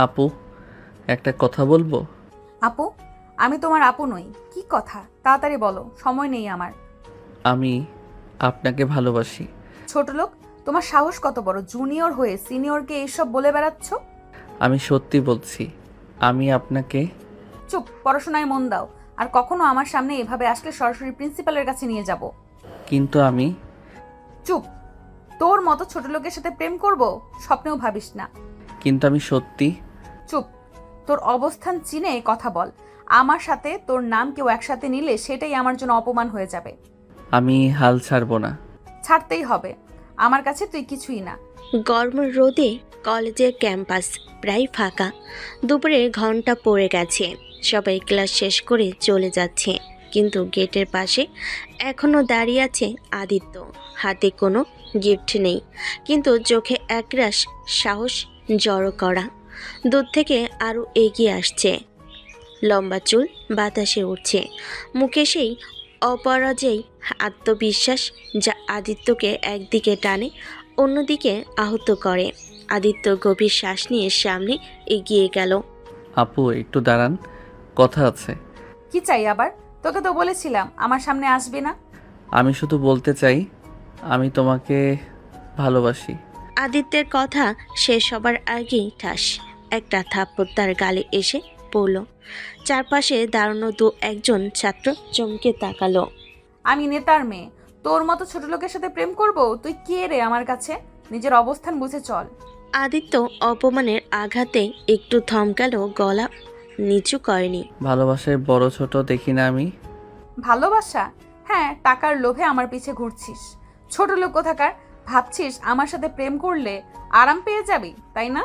আপু, একটা কথা বলবো? আপু, আমি তোমার আপু নই। কি কথা, তাড়াতাড়ি বলো, সময় নেই আমার। আমি আপনাকে ভালোবাসি। ছোট লোক, তোমার সাহস কত বড়, জুনিয়র হয়ে সিনিয়রকে এইসব বলে বেড়াচ্ছ? আমি সত্যি বলছি, আমি আপনাকে। চুপ, পড়াশোনায় মন দাও। আর কখনো আমার সামনে এভাবে আসলে সরাসরি প্রিন্সিপালের কাছে নিয়ে যাব। কিন্তু আমি। চুপ, তোর মতো ছোট লোকের সাথে প্রেম করব স্বপ্নেও ভাবিস না। কিন্তু আমি সত্যি। চুপ, তোর অবস্থান চিনে কথা বল। আমার সাথে তোর নাম কেউ একসাথে নিলে সেটাই আমার জন্য অপমান হয়ে যাবে। আমি হাল ছাড়বো না। ছাড়তেই হবে, আমার কাছে তুই কিছুই না। গরম রোদে কলেজের ক্যাম্পাস প্রায় ফাঁকা। দুপুরে ঘন্টা পড়ে গেছে, সবাই ক্লাস শেষ করে চলে যাচ্ছে, কিন্তু গেটের পাশে এখনো দাঁড়িয়ে আছে আদিত্য। হাতে কোনো গিফট নেই, কিন্তু চোখে একরাশ সাহস জড়ো করা। দূর থেকে আরও এগিয়ে আসছে, লম্বা চুল বাতাসে উঠছে, মুখে সেই অপরাজেয় আত্মবিশ্বাস যা আদিত্যকে একদিকে টানে, অন্যদিকে আহত করে। আদিত্য গভীর শ্বাস নিয়ে সামনে এগিয়ে গেল। আপু, একটু দাঁড়ান, কথা আছে। কি চাই আবার? তোকে তো বলেছিলাম আমার সামনে আসবি না। আমি শুধু বলতে চাই, আমি তোমাকে ভালোবাসি। আদিত্যের কথা শেষ হবার আগেই ঠাস একটা থাপ্পড় তার গালে এসে পড়ল। চারপাশে দাঁড়ানো দু একজন ছাত্র চমকে তাকালো। আমি নেতার মেয়ে, তোর মতো ছোট লোকের সাথে প্রেম করব? তুই কে রে আমার কাছে? নিজের অবস্থান বুঝে চল। আদিত্য অপমানের আঘাতে একটু থমকালো, গলা নিচু করেনি। ভালোবাসায় বড় ছোট দেখি না আমি। ভালোবাসা? হ্যাঁ, টাকার লোভে আমার পিছে ঘুরছিস। ছোট লোক কোথাকার, ভাবছিস আমার সাথে প্রেম করলে আরাম পেয়ে যাবি, তাই না?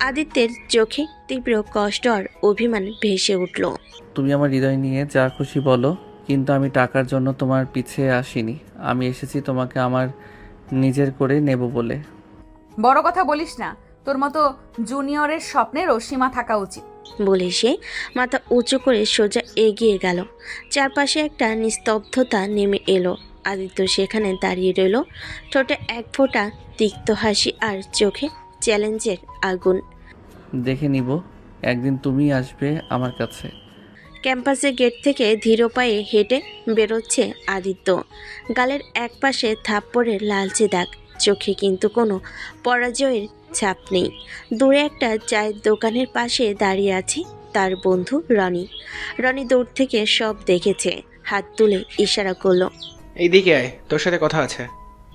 আদিত্যের চোখে তীব্র কষ্ট আর অভিমান ভেসে উঠল। তুমি আমার হৃদয় নিয়ে যা খুশি বলো, কিন্তু আমি টাকার জন্য তোমার পিছে আসিনি। আমি এসেছি তোমাকে আমার নিজের করে নেব বলে। বড় কথা বলিস না, তোর মতো জুনিয়রের স্বপ্নেরও সীমা থাকা উচিত। বলে সে মাথা উঁচু করে সোজা এগিয়ে গেল। চারপাশে একটা নিস্তব্ধতা নেমে এলো। আদিত্য সেখানে দাঁড়িয়ে রইল, ঠোঁটে এক ফোঁটা তিক্ত হাসি আর চোখে চ্যালেঞ্জের আগুন। দেখে নিব, একদিন তুমি আসবে আমার কাছে। ক্যাম্পাসের গেট থেকে ধীর পায়ে হেঁটে বেরোচ্ছে আদিত্য। গালের একপাশে থাপ্পড়ের লালচে দাগ, চোখে কিন্তু কোনো পরাজয়ের ছাপ নেই। দূরে একটা চায়ের দোকানের পাশে দাঁড়িয়ে আছে তার বন্ধু রনি। রনি দূর থেকে সব দেখেছে, হাত তুলে ইশারা করলো। এইদিকে আয়, তোর সাথে কথা আছে।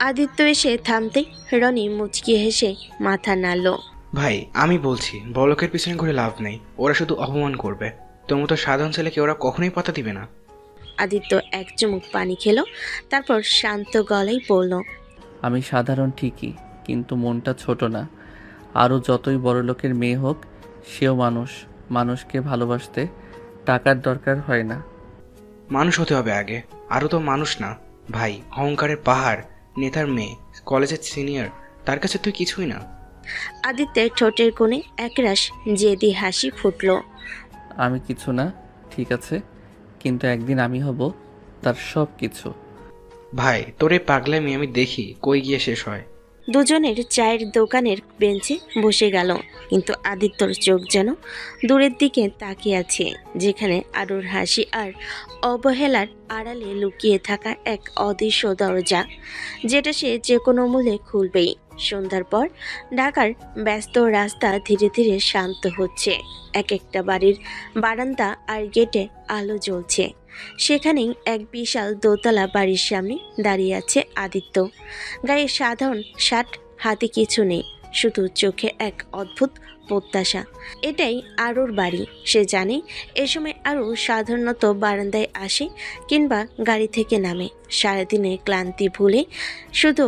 আদিত্য এসে থামতেই রনি মুচকি হেসে মাথা নাড়ল। ভাই, আমি বলছি বড়লোকের পিছনে ঘুরে লাভ নেই, ওরা শুধু অপমান করবে। তোর মতো সাধারণ ছেলেকে ওরা কখনোই পাত্তা দিবে না। আদিত্য এক চুমুক পানি খেলো, তারপর শান্ত গলায় বলল। আমি সাধারণ ঠিকই, কিন্তু মনটা ছোট না। আরও যতই বড় লোকের মেয়ে হোক, সেও মানুষ। মানুষকে ভালোবাসতে টাকার দরকার হয় না। মানুষ হতে হবে আগে, আরও তো মানুষ না। ভাই, অহংকারের পাহাড়, নেতার মেয়ে, কলেজের সিনিয়র, তার কাছে তুই কিছুই না। আদিত্যের ঠোঁটের কোণে একরাশ জেদি হাসি ফুটল। আমি কিছু না, ঠিক আছে, কিন্তু একদিন আমি হব তার সব কিছু। ভাই, তোর এই পাগলামি আমি দেখি কই গিয়ে শেষ হয়। দুজনের চায়ের দোকানের বেঞ্চে বসে গেল, কিন্তু আদিত্যর চোখ যেন দূরের দিকে তাকিয়ে আছে, যেখানে আরুর হাসি আর অবহেলার আড়ালে লুকিয়ে থাকা এক অদৃশ্য দরজা, যেটা সে যে কোনো মূল্যে খুলবেই। সন্ধ্যার পর ঢাকার ব্যস্ত রাস্তা ধীরে ধীরে শান্ত হচ্ছে। এক একটা বাড়ির বারান্দা আর গেটে আলো জ্বলছে। সেখানেই এক বিশাল দোতলা বাড়ির সামনে দাঁড়িয়ে আছে আদিত্য। গায়ে সাধারণ শার্ট, হাতে কিছু নেই, শুধু চোখে এক অদ্ভুত প্রত্যাশা। এটাই আরুর বাড়ি। সে জানে এ সময় আরু সাধারণত বারান্দায় আসে কিংবা গাড়ি থেকে নামে। সারাদিনের ক্লান্তি ভুলে শুধু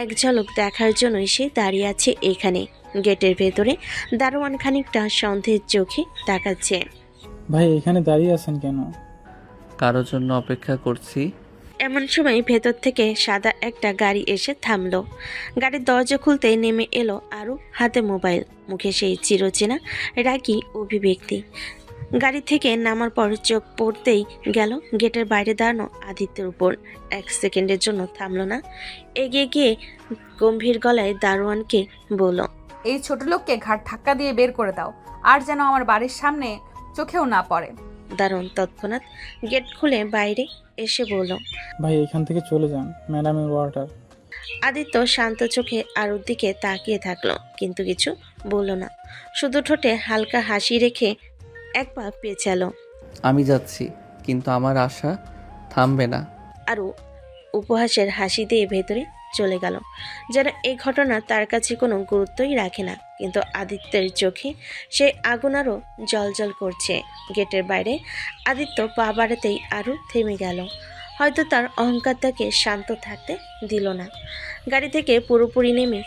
এক ঝলক দেখার জন্যই সে দাঁড়িয়ে আছে এখানে। গেটের ভেতরে দারোয়ান খানিকটা সন্দেহের চোখে তাকাচ্ছে। ভাই, এখানে দাঁড়িয়ে আছেন কেন? কারোর জন্য অপেক্ষা করছি। এমন সময় ভেতর থেকে সাদা একটা গাড়ি এসে থামলো। গাড়ির দরজা খুলতে নেমে এলো আরু, হাতে মোবাইল, মুখে সেই চিরচেনা রাগী অভিব্যক্তি। গাড়ি থেকে নামার পর চোখ পড়তেই গেল গেটের বাইরে দাঁড়ানো আদিত্যের উপর। এক সেকেন্ডের জন্য থামলো না, এগিয়ে গিয়ে গম্ভীর গলায় দারোয়ানকে বলল। এই ছোট লোককে ঘাট ধাক্কা দিয়ে বের করে দাও, আর যেন আমার বাড়ির সামনে চোখেও না পড়ে। দারুণ তৎক্ষণাৎ গেট খুলে বাইরে এসে বলল। ভাই এখান থেকে চলে যান, ম্যাডামের ওয়াটার। আদিত্য শান্ত চোখে আরুর দিকে তাকিয়ে থাকলো, কিন্তু কিছু বলল না। শুধু ঠোঁটে হালকা হাসি রেখে এক পা পেঁচালো। আমি যাচ্ছি, কিন্তু আমার আশা থামবে না। আরও উপহাসের হাসি দিয়ে ভেতরে চলে গেল, যেন এই ঘটনা তার কাছে কোনো গুরুত্বই রাখে না। কিন্তু আদিত্যের চোখে সেই আগুন আরও জ্বলজ্বল করছে। গেটের বাইরে আদিত্য পা বাড়াতেই আরও থেমে গেল। হয়তো তার অহংকার তাকে শান্ত থাকতে দিল না। গাড়ি থেকে পুরোপুরি নেমে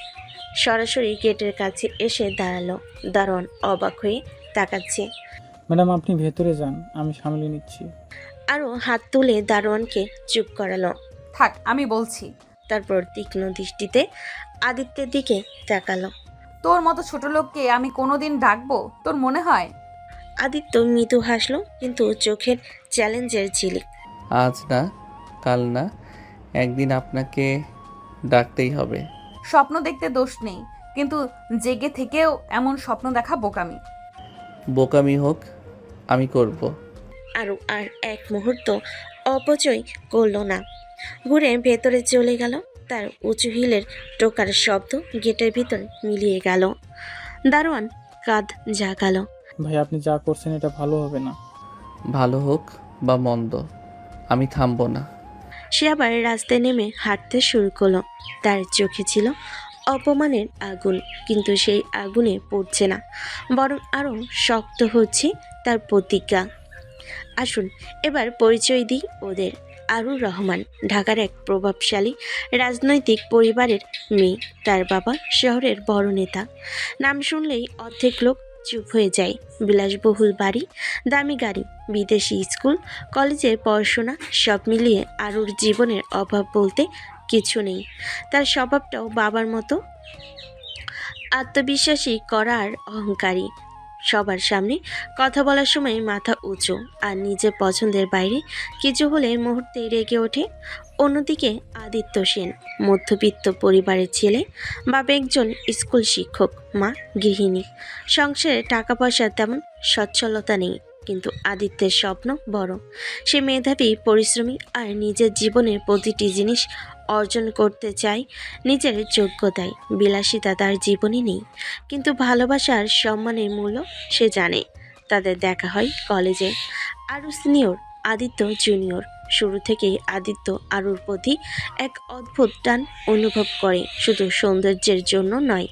সরাসরি গেটের কাছে এসে দাঁড়ালো। দারোয়ান অবাক হয়ে তাকাচ্ছে। ম্যাডাম আপনি ভেতরে যান, আমি সামলে নিচ্ছি। আরও হাত তুলে দারোয়ানকে চুপ করালো। থাক, আমি বলছি। তারপর তীক্ষ্ণ দৃষ্টিতে আদিত্যের দিকে তাকালো। তোর মতো ছোট লোককে আমি কোনোদিন ডাকবো, তোর মনে হয়? আদিত্য মৃদু হাসলো, কিন্তু চোখের চ্যালেঞ্জের ঝিলিক। আজ না, কাল না, একদিন আপনাকে ডাকতেই হবে। স্বপ্ন দেখতে দোষ নেই, কিন্তু জেগে থেকেও এমন স্বপ্ন দেখা বোকামি। বোকামি হোক, আমি করব। আরও আর এক মুহূর্ত অপচয় করল না, ঘুরে ভেতরে চলে গেল। তার উঁচু হিলের টোকার শব্দ গেটের ভিতর মিলিয়ে গেল। দারোয়ান কাঁধ জাগালো। ভাই আপনি যা করছেন এটা ভালো হবে না। ভালো হোক বা মন্দ, আমি থামবো না। সে আবার রাস্তায় নেমে হাঁটতে শুরু করলো। তার চোখে ছিল অপমানের আগুন, কিন্তু সেই আগুনে পড়ছে না, বরং আরও শক্ত হচ্ছে তার প্রতিজ্ঞা। আসুন এবার পরিচয় দিই ওদের। আরুর রহমান ঢাকার এক প্রভাবশালী রাজনৈতিক পরিবারের মেয়ে। তার বাবা শহরের বড় নেতা। নাম শুনলেই অর্ধেক লোক চুপ হয়ে যায়। বিলাসবহুল বাড়ি, দামি গাড়ি, বিদেশি স্কুল, কলেজের পড়াশোনা, সব মিলিয়ে আরুর জীবনের অভাব বলতে কিছু নেই। তার স্বভাবটাও বাবার মতো আত্মবিশ্বাসী, করা আর অহংকারী। সবার সামনে কথা বলার সময় মাথা উঁচু, আর নিজের পছন্দের বাইরে কিছু হলে মুহূর্তে রেগে ওঠে। অন্যদিকে আদিত্য সেন মধ্যবিত্ত পরিবারের ছেলে। বাবা একজন স্কুল শিক্ষক, মা গৃহিণী। সংসারে টাকা পয়সার তেমন সচ্ছলতা নেই, কিন্তু আদিত্যের স্বপ্ন বড়। সে মেধাবী, পরিশ্রমী, আর নিজের জীবনের প্রতিটি জিনিস অর্জন করতে চায় নিজের যোগ্যতায়। বিলাসিতা তার জীবনে নেই, কিন্তু ভালোবাসা আর সম্মানের মূল্য সে জানে। তাদের দেখা হয় কলেজে। আরু সিনিয়র, আদিত্য জুনিয়র। শুরু থেকেই আদিত্য আরুর প্রতি এক অদ্ভুত টান অনুভব করে, শুধু সৌন্দর্যের জন্য নয়,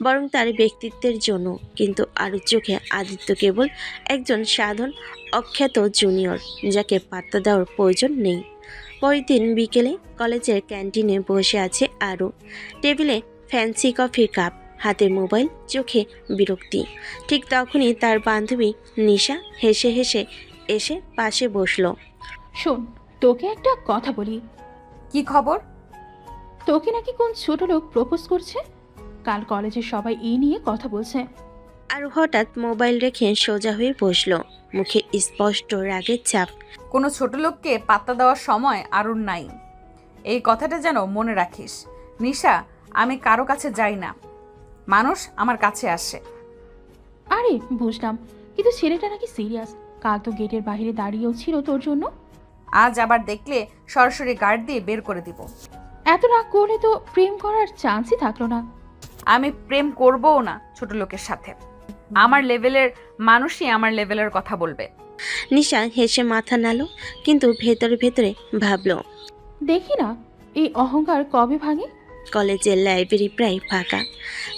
বরং তার ব্যক্তিত্বের জন্য। কিন্তু আরুর চোখে আদিত্য কেবল একজন সাধারণ অখ্যাত জুনিয়র, যাকে পাত্তা দেওয়ার প্রয়োজন নেই। পরের দিন বিকেলে কলেজের ক্যান্টিনে বসে আছে আরু। টেবিলে ফ্যান্সি কফির কাপ, হাতে মোবাইল, চোখে বিরক্তি। ঠিক তখনই তার বান্ধবী নিশা হেসে হেসে এসে পাশে বসলো। শোন, তোকে একটা কথা বলি। কি খবর? তোকে নাকি কোন ছোট লোক প্রপোজ করছে। কাল কলেজের সবাই এই নিয়ে কথা বলছে। আর হঠাৎ মোবাইল রেখে সোজা হয়ে বসলো, মুখে স্পষ্ট রাগের ছাপ। কোনো ছোট লোককে পাত্তা দেওয়ার সময় আরুর নাই, এই কথাটা যেন মনে রাখিস। নিশা, আমি কারো কাছে যাই না, মানুষ আমার কাছে আসে। আরে বুঝলাম, কিন্তু ছেলেটা নাকি সিরিয়াস। কাল তো গেটের বাইরে দাঁড়িয়েও ছিল তোর জন্য। আজ আবার দেখলে সরাসরি গার্ড দিয়ে বের করে দিব। এত রাগ করলে তো প্রেম করার চান্সই থাকলো না। আমি প্রেম করবও না ছোট লোকের সাথে। আমার লেভেলের মানুষই আমার লেভেলের কথা বলবে। নিশা হেসে মাথা নাড়ল, কিন্তু ভেতরে ভেতরে ভাবলো, দেখি না এই অহংকার কবে ভাঙে। কলেজের লাইব্রেরি প্রায় ফাঁকা।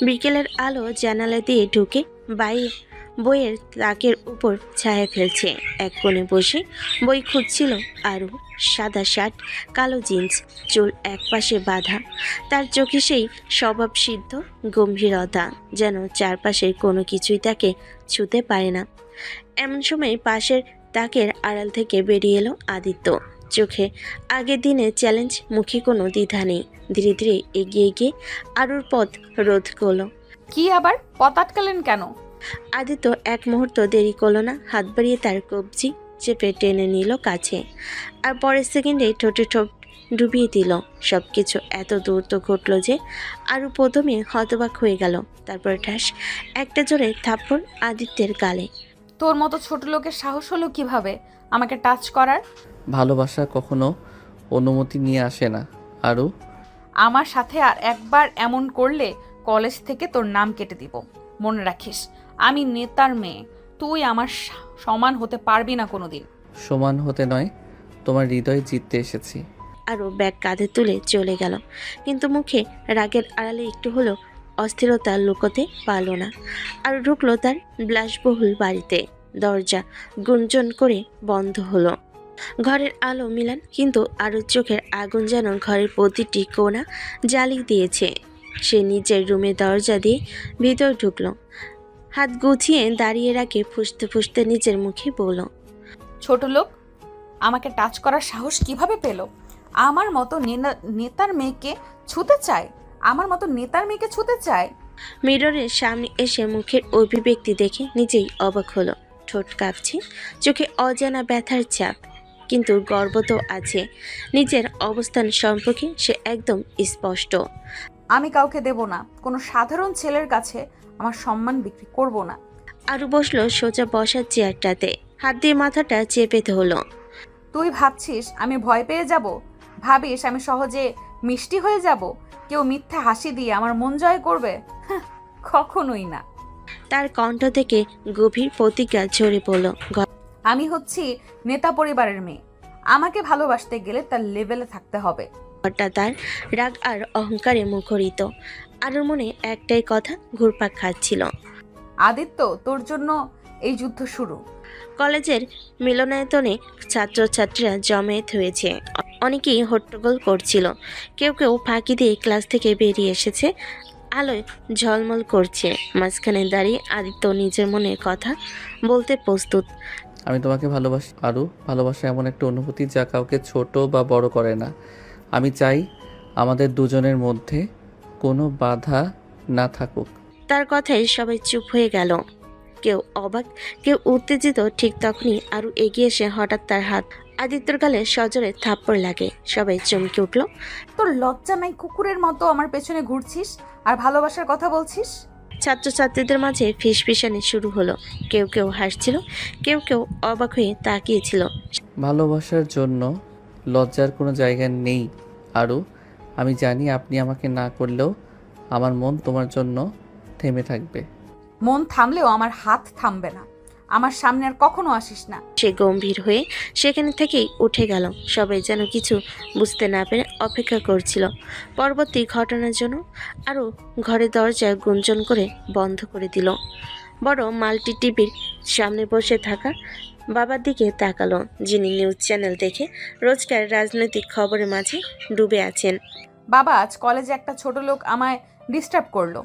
বিকেলের আলো জানালা দিয়ে ঢুকে বাইরে বইয়ের তাকের উপর ছায়া ফেলছে। এক কোণে বসে বই খুঁজছিল আরু। সাদা শার্ট, কালো জিন্স, চুল একপাশে বাঁধা। তার চোখে সেই স্বভাবসিদ্ধ গম্ভীরতা, যেন চারপাশের কোনো কিছুই তাকে ছুঁতে পারে না। এমন সময় পাশের তাকের আড়াল থেকে বেরিয়ে এলো আদিত্য। চোখে আগের দিনে চ্যালেঞ্জ, মুখে কোনো দ্বিধা নেই। ধীরে ধীরে এগিয়ে গিয়ে আরুর পথ রোধ করলো। কি আবার পথ আটকালেন কেন? আদিত্য এক মুহূর্ত দেরি করলো না, হাত বাড়িয়ে তার কবজি চেপে টেনে নিল কাছে। আর পরের সেকেন্ডে ঠোঁটে ঠোঁট ডুবিয়ে দিল। সবকিছু এত দ্রুত ঘটল যে আরও প্রথমে হতবাক হয়ে গেল, তারপর ঠাস একটা জোরে থাপ্পড় আদিত্যের গালে। তোর মতো ছোট লোকের সাহস হলো কিভাবে আমাকে টাচ করার? ভালোবাসা কখনো অনুমতি নিয়ে আসে না আরু। আমার সাথে আর একবার এমন করলে কলেজ থেকে তোর নাম কেটে দিব। মনে রাখিস, আমি নেতার মেয়ে, তুই আমার সমান হতে পারবি না কোনোদিন। সমান হতে নয়, তোমার হৃদয় জিততে এসেছি। আরও ব্যাগ কাঁধে তুলে চলে গেল, কিন্তু মুখে রাগের আড়ালে একটু হলেও অস্থিরতা লুকোতে পারল না। আর ঢুকলো তার বিলাসবহুল বাড়িতে। দরজা গুঞ্জন করে বন্ধ হলো। ঘরের আলো মিলান, কিন্তু আরও চোখের আগুন যেন ঘরের প্রতিটি কোণা জ্বালিয়ে দিয়েছে। সে নিজের রুমে দরজা দিয়ে ভিতর ঢুকলো, হাত গুছিয়ে দাঁড়িয়ে রাখে, ফুঁসতে ফুঁসতে নিজের মুখে বলল, ছোট লোক আমাকে টাচ করার সাহস কিভাবে পেল? আমার মতো নেতার মেয়েকে ছুতে চায়? আমার মতো নেতার মেয়েকে ছুতে চায়? মিররের সামনে এসে মুখের অভিব্যক্তি দেখে নিজেই অবাক হলো। ঠোঁট কাঁপছে, চোখে অজানা ব্যথার চাপ, কিন্তু গর্ব তো আছে। নিজের অবস্থান সম্পর্কে সে একদম স্পষ্ট। আমি কাউকে দেব না, কোনো সাধারণ ছেলের কাছে আমার সম্মান বিক্রি করব না। আরও বসলো সোজা বসার চেয়ারটাতে, হাত দিয়ে মাথাটা চেপে হলো। তুই ভাবছিস আমি ভয় পেয়ে যাব? ভাবিস আমি সহজে মিষ্টি হয়ে যাব? কেউ মিথ্যা হাসি দিয়ে আমার মন জয় করবে? হাহ, কখনোই না। তার কণ্ঠ থেকে গভীর প্রতিজ্ঞা ঝরে পড়ল। আমি হচ্ছি নেতা পরিবারের মেয়ে, আমাকে ভালোবাসতে গেলে তার লেভেলে থাকতে হবে। ঘরটা তার রাগ আর অহংকারে মুখরিত। আরুর মনে একটাই কথা ঘুরপাক খাচ্ছিল, আদিত্য, তোর জন্য এই যুদ্ধ শুরু। কলেজের মিলনায়তনে ছাত্রছাত্রীরা জমায়েত হয়েছে। অনেকেই হট্টগোল করছিল, কেউ কেউ ফাঁকি দিয়ে ক্লাস থেকে বেরিয়ে এসেছে। আলোয় ঝলমল করছে। মাঝখানে দাঁড়িয়ে আদিত্য নিজের মনের কথা বলতে প্রস্তুত। আমি তোমাকে ভালোবাসি আরু। ভালোবাসা এমন একটা অনুভূতি যা কাউকে ছোট বা বড় করে না। আমি চাই আমাদের দুজনের মধ্যে কোনো বাধা না থাকুক। তার কথায় সবাই চুপ হয়ে গেল, কেউ অবাক, কেউ উত্তেজিত। ঠিক তখনই আরু এগিয়ে এসে হঠাৎ তার হাত আদিত্যর গালে সজোরে থাপ্পড় লাগে। সবাই চমকে উঠল। তোর লজ্জা নাই? কুকুরের মতো আমার পেছনে ঘুরছিস আর ভালোবাসার কথা বলছিস? ছাত্রছাত্রীদের মাঝে ফিসফিসানি শুরু হলো। কেউ কেউ হাসছিল, কেউ কেউ অবাক হয়ে তাকিয়েছিল। ভালোবাসার জন্য লজ্জার কোনো জায়গা নেই আরু। আমি জানি আপনি আমাকে না করলেও আমার মন তোমার জন্য থেমে থাকবে। মন থামলেও আমার হাত থামবে না। আমার সামনে আর কখনো আসিস না। সে গম্ভীর হয়ে সেখানে থেকেই উঠে গেল। সবাই যেন কিছু বুঝতে না পেরে অপেক্ষা করছিল পরবর্তী ঘটনার জন্য। আরও ঘরের দরজা গুঞ্জন করে বন্ধ করে দিল। বড় মাল্টি টিভির সামনে বসে থাকা বাবার দিকে তাকালো, যিনি নিউজ চ্যানেল দেখে রোজকার রাজনৈতিক খবরের মাঝে ডুবে আছেন। বাবা, আজ কলেজে একটা ছোট লোক আমায় ডিস্টার্ব করলো।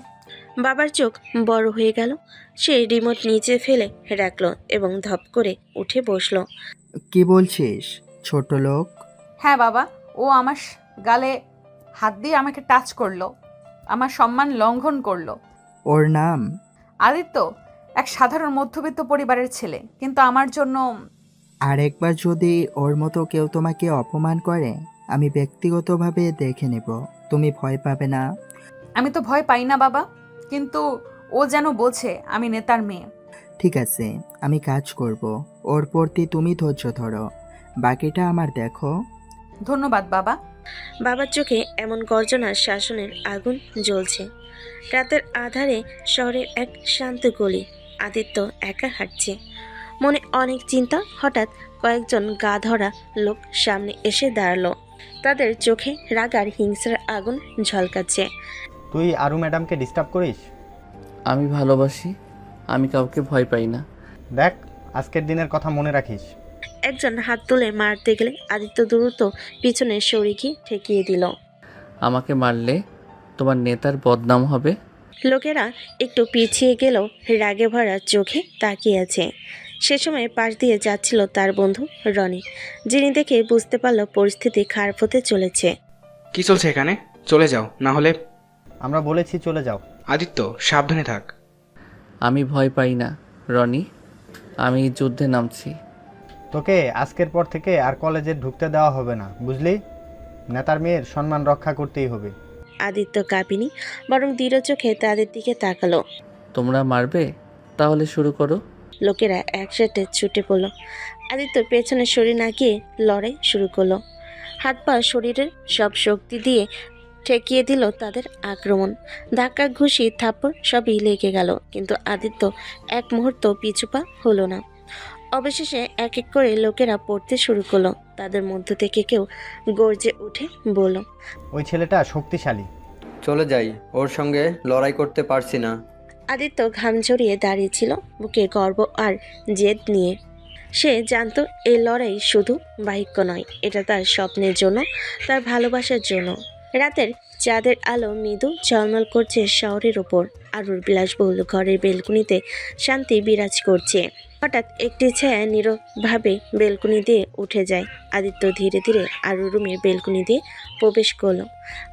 বাবার চোখ বড় হয়ে গেল। সে রিমোট নিচে ফেলে রাখলো এবং ধপ করে উঠে বসলো। কি বলছিস ছোট লোক? হ্যাঁ বাবা, ও আমার গালে হাত দিয়ে আমাকে টাচ করলো, আমার সম্মান লঙ্ঘন করলো। ওর নাম? আদিত্য এক সাধারণ মধ্যবিত্ত পরিবারের ছেলে, কিন্তু আমার জন্য। আরেকবার যদি ওর মতো কেউ তোমাকে অপমান করে আমি ব্যক্তিগতভাবে দেখে নেব। তুমি ভয় পাবে না? আমি তো ভয় পাই না বাবা, কিন্তু ও যেন বোঝে আমি নেতার মেয়ে। ঠিক আছে, আমি কাজ করব। ওর প্রতি তুমি ধৈর্য ধরো, বাকিটা আমার দেখো। ধন্যবাদ বাবা। বাবার চোখে এমন গর্জনার শাসনের আগুন জ্বলছে। রাতের আধারে শহরের এক শান্ত গলি। আদিত্য একা হাঁটছে, মনে অনেক চিন্তা। হঠাৎ কয়েকজন গা ধরা লোক সামনে এসে দাঁড়ালো। তাদের চোখে রাগ আর হিংসার আগুন ঝলকাচ্ছে। তুই আরু ম্যাডামকে ডিস্টার্ব করিস? আমি ভালোবাসি, আমি কাউকে ভয় পাই না। দেখ, আজকের দিনের কথা মনে রাখিস। একজন হাত তুলে মারতে গেলে আদিত্য দ্রুত পিছনে সরে গিয়ে ঠেকিয়ে দিল। আমাকে মারলে তোমার নেতার বদনাম হবে। লোকেরা একটু পিছিয়ে গেলেও রাগে ভরা চোখে তাকিয়ে আছে। সে সময় পাশ দিয়ে যাচ্ছিল তার বন্ধু রনি, যিনি দেখে বুঝতে পারল পরিস্থিতি খারাপ হতে চলেছে। কি চলছে এখানে? চলে যাও, না হলে। আমরা বলেছি চলে যাও। আদিত্য, সাবধানে থাক। আমি ভয় পাই না রনি, আমি যুদ্ধে নামছি। তোকে আজকের পর থেকে আর কলেজে ঢুকতে দেওয়া হবে না, বুঝলি? নেতার মেয়ের সম্মান রক্ষা করতেই হবে। আদিত্য কাঁপিনি বরং দৃঢ় চোখে তাদের দিকে তাকালো। তোমরা মারবে? তাহলে শুরু করো। লোকেরা একসাথে ছুটে পড়ল। আদিত্য পেছনে সরে না গিয়ে লড়াই শুরু করলো। হাত পা শরীরের সব শক্তি দিয়ে ঠেকিয়ে দিল তাদের আক্রমণ। ধাক্কা ঘুষি থাপ্পড় সবই লেগে গেল, কিন্তু আদিত্য এক মুহূর্ত পিছুপা হলো না। অবশেষে এক এক করে লোকেরা পড়তে শুরু করলো। তাদের মধ্য থেকে কেউ গর্জে উঠে বলল, ওই ছেলেটা শক্তিশালী। চলে যাই, ওর সঙ্গে লড়াই করতে পারছি না। আদিত্য ঘাম ঝরিয়ে দাঁড়িয়েছিল, বুকে গর্ব আর জেদ নিয়ে। সে জানতো এই লড়াই শুধু বাহিক্য নয়, এটা তার স্বপ্নের জন্য, তার ভালোবাসার জন্য। রাতের চাঁদের আলো মৃদু ঝলমল করছে শহরের ওপর। আরুর বিলাসবহুল ঘরের বেলকুনিতে শান্তি বিরাজ করছে। হঠাৎ একটি ছায়া নীরবভাবে বেলকুনি দিয়ে উঠে যায়। আদিত্য ধীরে ধীরে আরুর রুমের বেলকুনি দিয়ে প্রবেশ করলো।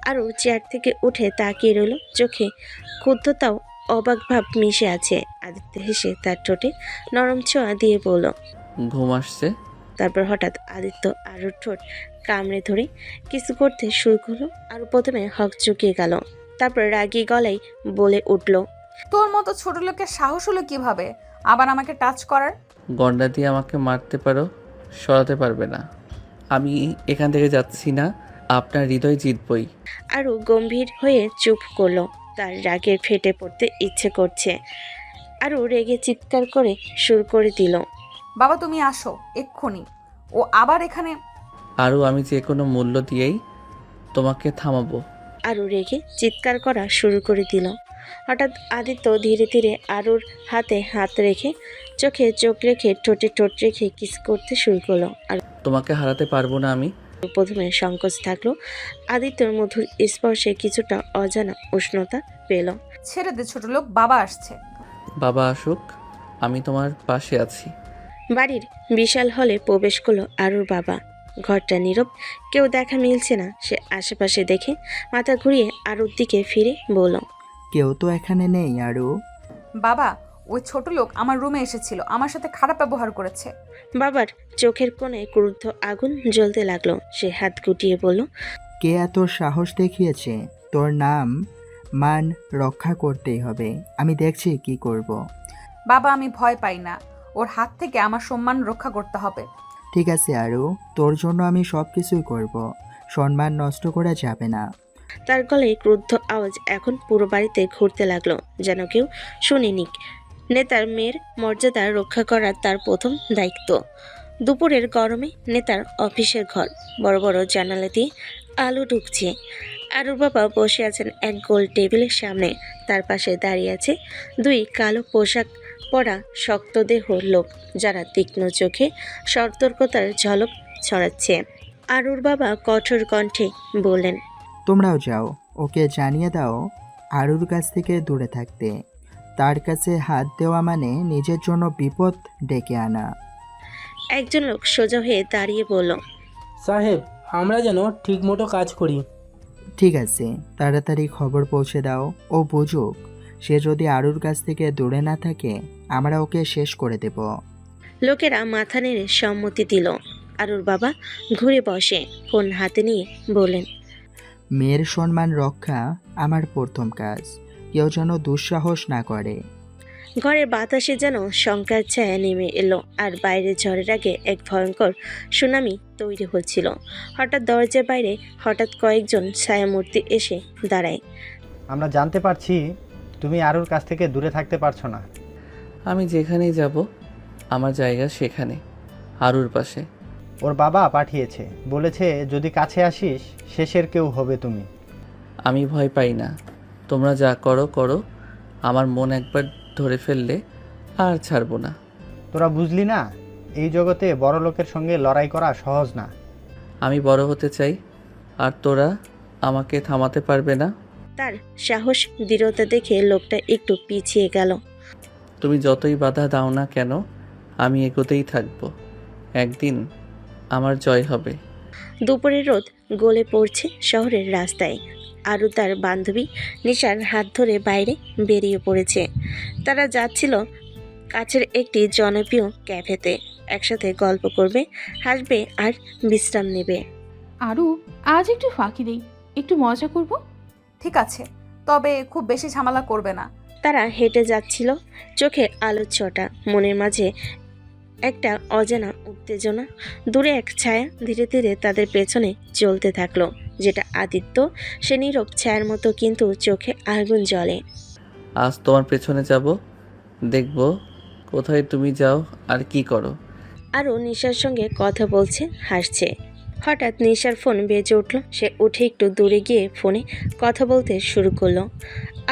আরু চেয়ার থেকে উঠে তাকিয়ে রইল, চোখে ক্ষুব্ধতাও অবাক ভাব মিশে আছে। আদিত্য হেসে তার ঠোঁটে নরম ছোঁয়া দিয়ে বলল। ঘুম আসছে? তারপর হঠাৎ আদিত্য আরুর ঠোঁট কামড়ে ধরে কিছু করতে শুরু করলো। আরু প্রথমে হক চুকিয়ে গেল, তারপর রাগী গলায় বলে উঠল, তোর মতো ছোট লোকের সাহস হলো কিভাবে আবার আমাকে টাচ করার? গন্ডা দিয়ে আমাকে মারতে পারো, সরাতে পারবে না। আমি এখান থেকে যাচ্ছি না, আপনার হৃদয় জিতবই। আরু গম্ভীর হয়ে চুপ করলো। তার রাগে ফেটে পড়তে ইচ্ছে করছে। আরু রেগে চিৎকার করে শুরু করে দিল, বাবা তুমি আসো এক্ষুনি, ও আবার এখানে। আরও আমি যে কোনো মূল্য দিয়েই তোমাকে থামাবো। আরু রেগে চিৎকার করা শুরু করে দিল। হঠাৎ আদিত্য ধীরে ধীরে আরুর হাতে হাত রেখে চোখে চোখ রেখে ঠোঁটে ঠোঁট রেখে কিস করতে শুরু করলো। আর তোমাকে হারাতে পারবো না আমি। প্রথমে সংকোচ থাকলো, আদিত্যর মধুর স্পর্শে কিছুটা অজানা উষ্ণতা পেল। ছেড়ে দে ছোট লোক, বাবা আসছে। বাবা আসুক, আমি তোমার পাশে আছি। বাড়ির বিশাল হলে প্রবেশ করলো আরুর বাবা। ঘরটা নীরব, কেউ দেখা মিলছে না। সে আশেপাশে দেখে মাথা ঘুরিয়ে আরুর দিকে ফিরে বলল, কেউ তো এখানে নেই আরু। বাবা ওই ছোট লোক আমার রুমে এসেছিল, আমার সাথে খারাপ ব্যবহার করেছে। বাবার চোখের কোণে ক্রুদ্ধ আগুন জ্বলতে লাগলো। সে হাত গুটিয়ে বলল, কে এত সাহস দেখিয়েছে? তোর নাম মান রক্ষা করতেই হবে, আমি দেখছি কি করব। বাবা আমি ভয় পাই না, ওর হাত থেকে আমার সম্মান রক্ষা করতে হবে। ঠিক আছে আরু, তোর জন্য আমি সব কিছুই করব, সম্মান নষ্ট করা যাবে না। তার গলায় ক্রুদ্ধ আওয়াজ এখন পুরো বাড়িতে ঘুরতে লাগলো, যেন কেউ শুনিনি। নেতার মেয়ের মর্যাদা রক্ষা করা তার প্রথম দায়িত্ব। দুপুরের গরমে নেতার অফিসের ঘর, বড় বড় জানালা দিয়ে আলো ঢুকছে। আরুর বাবা বসে আছেন এক গোল টেবিলের সামনে। তার পাশে দাঁড়িয়ে আছে দুই কালো পোশাক পরা শক্ত দেহ লোক, যারা তীক্ষ্ণ চোখে সতর্কতার ঝলক ছড়াচ্ছে। আরুর বাবা কঠোর কণ্ঠে বললেন, তোমরাও যাও, ওকে জানিয়ে দাও আরুর কাছ থেকে দূরে থাকতে। তার কাছে হাত দেওয়া মানে নিজের জন্য বিপদ ডেকে আনা। একজন লোক সোজা হয়ে দাঁড়িয়ে বলল, সাহেব, আমরা যেন ঠিকমতো কাজ করি। ঠিক আছে, তাড়াতাড়ি খবর পৌঁছে দাও, ও বুঝুক। সে যদি আরুর কাছ থেকে দূরে না থাকে, আমরা ওকে শেষ করে দেব। লোকেরা মাথা নেড়ে সম্মতি দিল। আরুর বাবা ঘুরে বসে ফোন হাতে নিয়ে বললেন, মেয়ের সম্মান রক্ষা আমার প্রথম কাজ, কেউ যেন দুঃসাহস না করে। ঘরের বাতাসে যেন শঙ্কার ছায়া নেমে এলো, আর বাইরে ঝড়ের আগে এক ভয়ঙ্কর সুনামি তৈরি হচ্ছিল। হঠাৎ দরজার বাইরে হঠাৎ কয়েকজন ছায়ামূর্তি এসে দাঁড়ায়। আমরা জানতে পারছি তুমি আরুর কাছ থেকে দূরে থাকতে পারছো না। আমি যেখানেই যাব আমার জায়গা সেখানে, আরুর পাশে। ওর বাবা পাঠিয়েছে, বলেছে যদি কাছে আসিস শেষের কেউ হবে তুমি। আমি ভয় পাই না, তোমরা যা করো করো, আমার মন একবার ধরে ফেললে আর ছাড়বো না। তোরা বুঝলি না, এই জগতে বড় লোকের সঙ্গে লড়াই করা সহজ না। আমি বড় হতে চাই, আর তোরা আমাকে থামাতে পারবে না। তার সাহস দৃঢ়তা দেখে লোকটা একটু পিছিয়ে গেল। তুমি যতই বাধা দাও না কেন, আমি এগোতেই থাকবো। একদিন আমার জয় হবে। দুপুরের রোদ গলে পড়ছে শহরের রাস্তায়। আরু তার বান্ধবী নিশার হাত ধরে বাইরে বেরিয়ে পড়েছে। তারা যাচ্ছিল কাছের একটি জনপ্রিয় ক্যাফেতে। একসাথে গল্প করবে, হাসবে আর বিশ্রাম নেবে। আরও আজ একটু ফাঁকি দেই, একটু মজা করব। ঠিক আছে, তবে খুব বেশি ঝামেলা করবে না। তারা হেঁটে যাচ্ছিল, চোখে আলোর ছটা, মনের মাঝে একটা অজানা উত্তেজনা। দূরে এক ছায়া ধীরে ধীরে তাদের পেছনে চলতে থাকলো, যেটা আদিত্য। সে নীরব ছায়ার মতো, কিন্তু চোখে আগুন জ্বলে। আজ তোমার পেছনে যাব, দেখব কোথায় তুমি যাও আর কি করো। আরও নিশার সঙ্গে কথা বলছে, হাসছে। হঠাৎ নিশার ফোন বেজে উঠল। সে উঠে একটু দূরে গিয়ে ফোনে কথা বলতে শুরু করলো।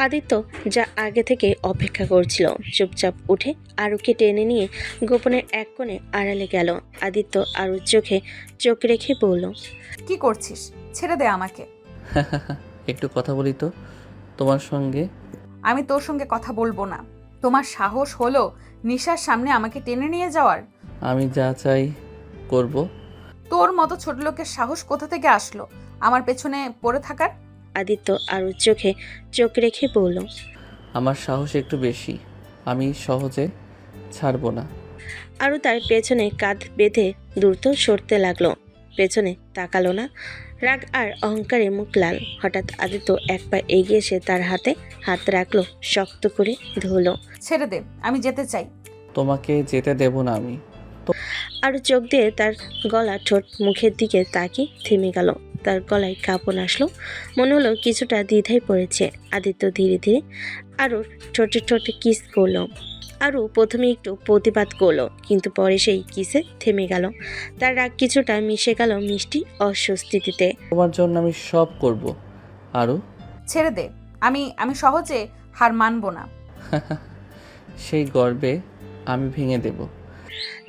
আদিত্য যা আগে থেকে অপেক্ষা করছিল, চুপচাপ উঠে আরুকে টেনে নিয়ে গোপনের এক কোণে আড়ালে গেল। আদিত্য আরুর চোখে চোখ রেখে বলল, কি করছিস? ছেড়ে দে আমাকে। একটু কথা বলি তো তোমার সঙ্গে। আমি তোর সঙ্গে কথা বলবো না। তোমার সাহস হলো নিশার সামনে আমাকে টেনে নিয়ে যাওয়ার? আমি যা চাই করব। তোর মতো ছোট লোকের সাহস কোথা থেকে আসলো আমার পেছনে পড়ে থাকার? আদিত্য আরুর চোখে চোখ রেখে বলল, আমার সাহস একটু বেশি, আমি সহজে ছাড়বো না। আরু তার পেছনে কাঁধ বেঁধে দ্রুত সরতে লাগলো। পেছনে তাকালো না। রাগ আর অহংকারে মুখ লাল। হঠাৎ আদিত্য এক পা এগিয়ে এসে তার হাতে হাত রাখলো, শক্ত করে ধরলো। ছেড়ে দে, আমি যেতে চাই। তোমাকে যেতে দেব না আমি। আরু চোখ দিয়ে তার গলা, ঠোঁট, মুখের দিকে তাকিয়ে থেমে গেল। তার গলায় কাঁপন আসলো, মনে হলো কিছুটা দ্বিধায় পড়েছে। আদিত্য ধীরে ধীরে আরুর ঠোঁটে ঠোঁটে কিস করলো। আরু প্রথমে একটু প্রতিবাদ করলো, কিন্তু পরে সেই কিসে থেমে গেল। তার রাগ কিছুটা মিশে গেল মিষ্টি অস্বস্তিতে। তোমার জন্য আমি সব করব। আরও ছেড়ে দে, আমি সহজে হার মানবো না। সেই গর্বে আমি ভেঙে দেব।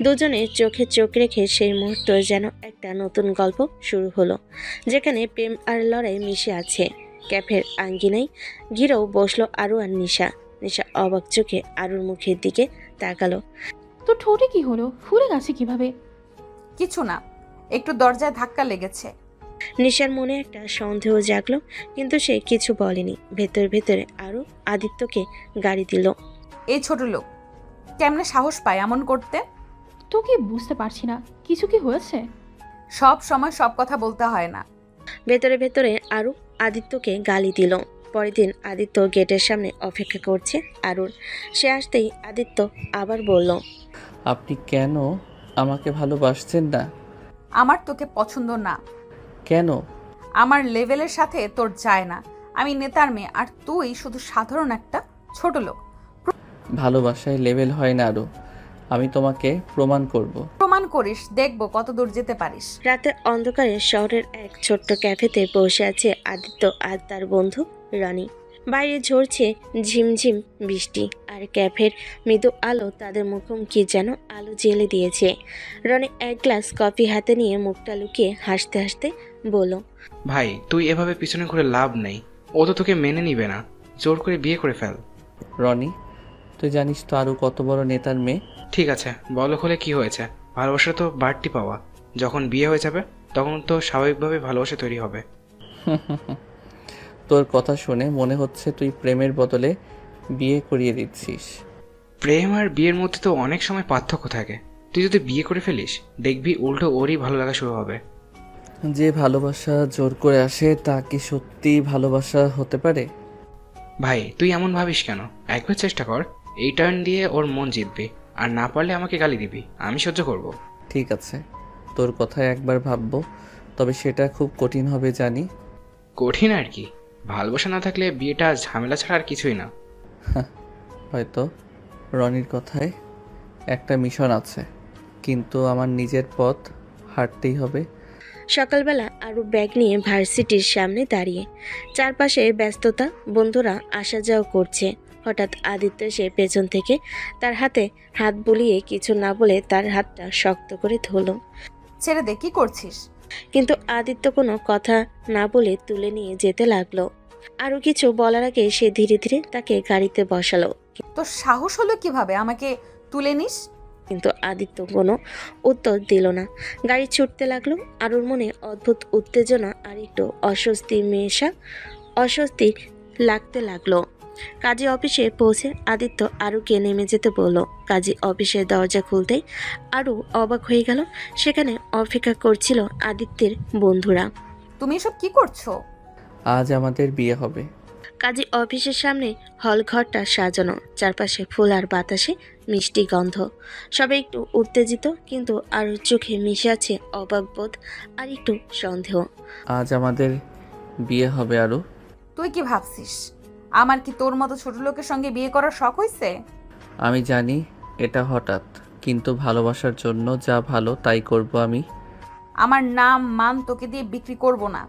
দুজনে চোখে চোখ রেখে সেই মুহূর্ত যেন একটা নতুন গল্প শুরু হলো, যেখানে প্রেম আর লড়াই মিশে আছে। ক্যাফের আঙ্গিনায় ঘিরেও বসলো আরু আর নিশা। নিশা অবাক চোখে আরুর মুখের দিকে তাকালো। তোর ঠোঁটে কি হলো? ফুলে গেছে কিভাবে? কিছু না, একটু দরজায় ধাক্কা লেগেছে। নিশার মনে একটা সন্দেহ জাগলো, কিন্তু সে কিছু বলেনি। ভেতরে ভেতরে আরু আদিত্যকে গাড়ি দিল। এই ছোট লোক কেমনে সাহস পায় এমন করতে? তোকে বুঝতে পারছি না, কিছু কি হয়েছে? সব সময় সব কথা বলতে হয় না। ভেতরে ভেতরে আরু আদিত্যকে গালি দিল। পরের দিন আদিত্য গেটের সামনে অপেক্ষা করছে আরুর। সে আসতেই আদিত্য আবার বলল, আপনি কেন আমাকে ভালোবাসছেন না? আমার তোকে পছন্দ না। কেন? আমার লেভেলের সাথে তোর যায় না। আমি নেতার মেয়ে, আর তুই শুধু সাধারণ একটা ছোট লোক। ভালোবাসায় লেভেল হয় না আরও, আমি তোমাকে প্রমাণ করব। প্রমাণ করিস, দেখবো কত দূর যেতে পারিস। রাতের অন্ধকারে শহরের এক ছোট্ট ক্যাফেতে বসে আছে আদিত্য আর তার বন্ধু রনি। বাইরে ঝরছে ঝিমঝিম বৃষ্টি, আর ক্যাফের মৃদু আলো তাদের মুখোমুখি যেন আলো জ্বেলে দিয়েছে। রনি এক গ্লাস কফি হাতে নিয়ে মুখটা লুকিয়ে হাসতে হাসতে বলল, ভাই তুই এভাবে পিছনে ঘুরে লাভ নেই, ও তো তোকে মেনে নিবে না, জোর করে বিয়ে করে ফেল। রনি, তুই জানিস তো আরও কত বড় নেতার মেয়ে। ঠিক আছে, বলো হলে কি হয়েছে, ভালোবাসা তো বাড়তি পাওয়া। যখন বিয়ে হয়ে যাবে তখন তো স্বাভাবিকভাবে ভালোবাসা তৈরি হবে। তোর কথা শুনে মনে হচ্ছে তুই প্রেমের বদলে বিয়ে করিয়ে দিচ্ছিস। প্রেম আর বিয়ের মধ্যে তো অনেক সময় পার্থক্য থাকে। তুই যদি বিয়ে করে ফেলিস, দেখবি উল্টো ওরই ভালো লাগা শুরু হবে। যে ভালোবাসা জোর করে আসে তা কি সত্যি ভালোবাসা হতে পারে? ভাই তুই এমন ভাবিস কেন? একবার চেষ্টা কর, এই টার্ন দিয়ে ওর মন জিতবি, আর না পারলে আমাকে গালি দিবি, আমি সহ্য করব। ঠিক আছে, তোর কথায় একবার ভাববো, তবে সেটা খুব কঠিন হবে জানি। কঠিন আর কি, ভালোবাসা না থাকলে বিয়েটা ঝামেলা ছাড়া আর কিছুই না। হয়তো রনির কথায় একটা মিশন আছে, কিন্তু আমার নিজের পথ হাঁটতেই হবে। সকালবেলা আরু ব্যাগ নিয়ে ভার্সিটির সামনে দাঁড়িয়ে। চারপাশে ব্যস্ততা, বন্ধুরা আসা যাওয়া করছে। হঠাৎ আদিত্য এসে পেছন থেকে তার হাতে হাত বুলিয়ে কিছু না বলে তার হাতটা শক্ত করে ধরল। ছেড়ে দে, কি করছিস? কিন্তু আদিত্য কোনো কথা না বলে তুলে নিয়ে যেতে লাগলো। আরও কিছু বলার আগে সে ধীরে ধীরে তাকে গাড়িতে বসালো। তোর সাহস হলো কিভাবে আমাকে তুলে নিস? কিন্তু আদিত্য কোনো উত্তর দিল না। গাড়ি ছুটতে লাগলো। আরুর মনে অদ্ভুত উত্তেজনা আর একটু অস্বস্তি লাগতে লাগলো। কাজী অফিসে পৌঁছে আদিত্য আরুকে নেমে যেতে বলল। কাজী অফিসের দরজা খুলতেই আরু অবাক হয়ে গেল। সেখানে অপেক্ষা করছিল আদিত্যের বন্ধুরা। তুমি এসব কি করছো? আজ আমাদের বিয়ে হবে। কাজী অফিসের সামনে হল ঘরটা সাজানো, চারপাশে ফুল আর বাতাসে মিষ্টি গন্ধ। সবাই একটু উত্তেজিত, কিন্তু আরুর চোখে মিশে আছে অবাক বোধ আর একটু সন্দেহ। আজ আমাদের বিয়ে হবে আরু। তুই কি ভাবছিস আমার কি তোর মতো ছোট লোকের সঙ্গে বিয়ে করার শখ হয়েছে? আমি জানি এটা হঠাৎ, কিন্তু ভালোবাসার জন্য যা ভালো তাই করব আমি। আমার নাম মান তোকে দিয়ে বিক্রি করব না।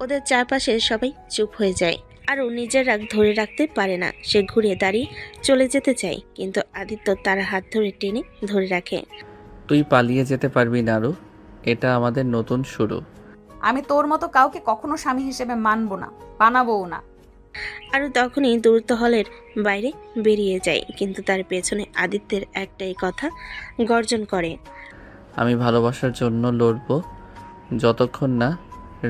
ওদের চারপাশে সবাই চুপ হয়ে যায়। আরও নিজের রাগ ধরে রাখতে পারে না। সে ঘুরে দাঁড়িয়ে চলে যেতে চায়, কিন্তু আদিত্য তার হাত ধরে টেনে ধরে রাখে। তুই পালিয়ে যেতে পারবি না আরু, এটা আমাদের নতুন শুরু। আমি তোর মতো কাউকে কখনো স্বামী হিসেবে মানবো না, বানাবোও না। আরও তখনই দূরত্ব হলের বাইরে বেরিয়ে যায়, কিন্তু তার পেছনে আদিত্যের একটাই কথা গর্জন করে। আমি ভালোবাসার জন্য লড়ব যতক্ষণ না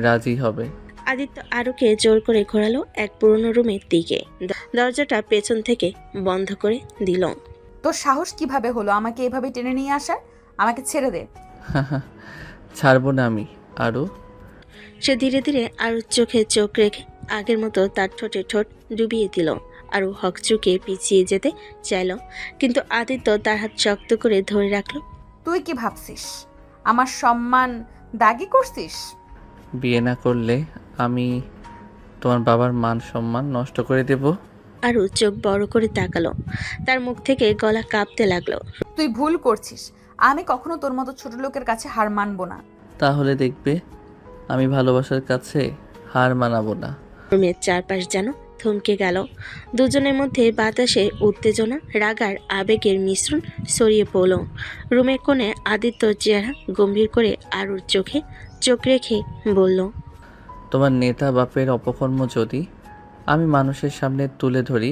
রাজি হবে। আদিত্য আরুকে জোর করে ঘোরালো এক পুরনো রুমের দিকে। দরজাটা পেছন থেকে বন্ধ করে দিল। তোর সাহস কিভাবে হলো আমাকে এভাবে টেনে নিয়ে আসার? আমাকে ছেড়ে দে। ছাড়বো না আমি আরু। সে ধীরে ধীরে আরুর চোখে চোখ রেখে আগের মতো তার ঠোঁটে ঠোঁট ডুবিয়ে দিল। আরু হকচুকে পিছিয়ে যেতে চাইল, কিন্তু আদিত্য তার হাত শক্ত করে ধরে রাখলো। তুই কি ভাবছিস আমার সম্মান দাগি করছিস? বিয়ে না করলে আমি তোমার বাবার মান সম্মান নষ্ট করে দেব। আরু চোখ বড় করে তাকালো। তার মুখ থেকে গলা কাঁপতে লাগলো। তুই ভুল করছিস। আমি কখনো তোর মতো ছোট লোকের কাছে হার মানবো না। তাহলে দেখবে আমি ভালোবাসার কাছে হার মানাবো না। রুমের চারপাশ যেন থমকে গেল। দুজনের মধ্যে বাতাসে উত্তেজনা, রাগ আর আবেগের মিশ্রণ ছড়িয়ে পড়ল। রুমের কোণে আদিত্য চেহারা গম্ভীর করে আরুর চোখে চোখ রেখে বলল, তোমার নেতা বাপের অপকর্ম যদি আমি মানুষের সামনে তুলে ধরি,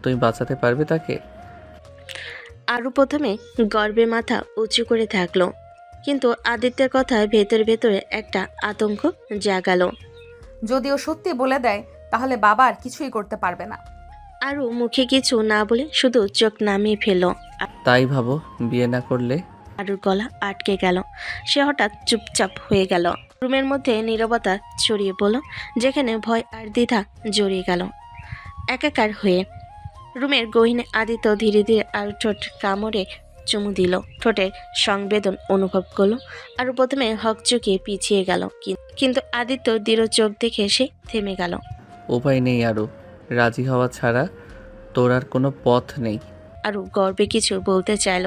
তুমি বাঁচাতে পারবে তাকে? আরু প্রথমে গর্বে মাথা উঁচু করে থাকলো, কিন্তু আদিত্যের কথা ভেতরে ভেতরে একটা আতঙ্ক জাগালো। যদি ও সত্যি বলে দেয় তাহলে বাবা আর কিছুই করতে পারবে না। আরু মুখে কিছু না বলে শুধু চোখ নামিয়ে ফেলল। তাই ভাবো বিয়ে না করলে? আরুর গলা আটকে গেল। সে হঠাৎ চুপচাপ হয়ে গেল। রুমের মধ্যে নীরবতা ছড়িয়ে পড়ল, যেখানে ভয় আর দ্বিধা জড়িয়ে গেল একাকার হয়ে। রুমের গহীনে আদিত্য ধীরে ধীরে আরু ঠোঁট কামড়ে চুমু দিল। ঠোঁটের সংবেদন অনুভব করলো। আরু প্রথমে হকচকিয়ে পিছিয়ে গেল, কিন্তু আদিত্য দৃঢ় চোখ দেখে সে থেমে গেল। উপায় নেই আরু, রাজি হওয়া ছাড়া তোর আর কোনো পথ নেই। আরু গর্বে কিছু বলতে চাইল,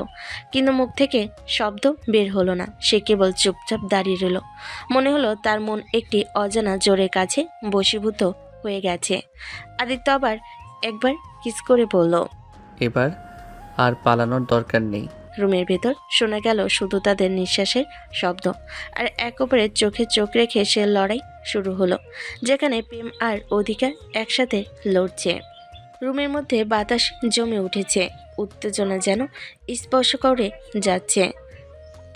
কিন্তু মুখ থেকে শব্দ বের হলো না। সে কেবল চুপচাপ দাঁড়িয়ে রইল। মনে হলো তার মন একটি অজানা জোরের কাছে বশীভূত হয়ে গেছে। আদিত্য আবার একবার কিস করে বলল, এবার আর পালানোর দরকার নেই। রুমের ভেতর শোনা গেল শুধু তাদের নিঃশ্বাসের শব্দ, আর এক অপরের চোখে চোখ রেখে সে লড়াই শুরু হলো, যেখানে প্রেম আর অধিকার একসাথে লড়ছে। রুমের মধ্যে বাতাস জমে উঠেছে, উত্তেজনা যেন স্পর্শ করে যাচ্ছে।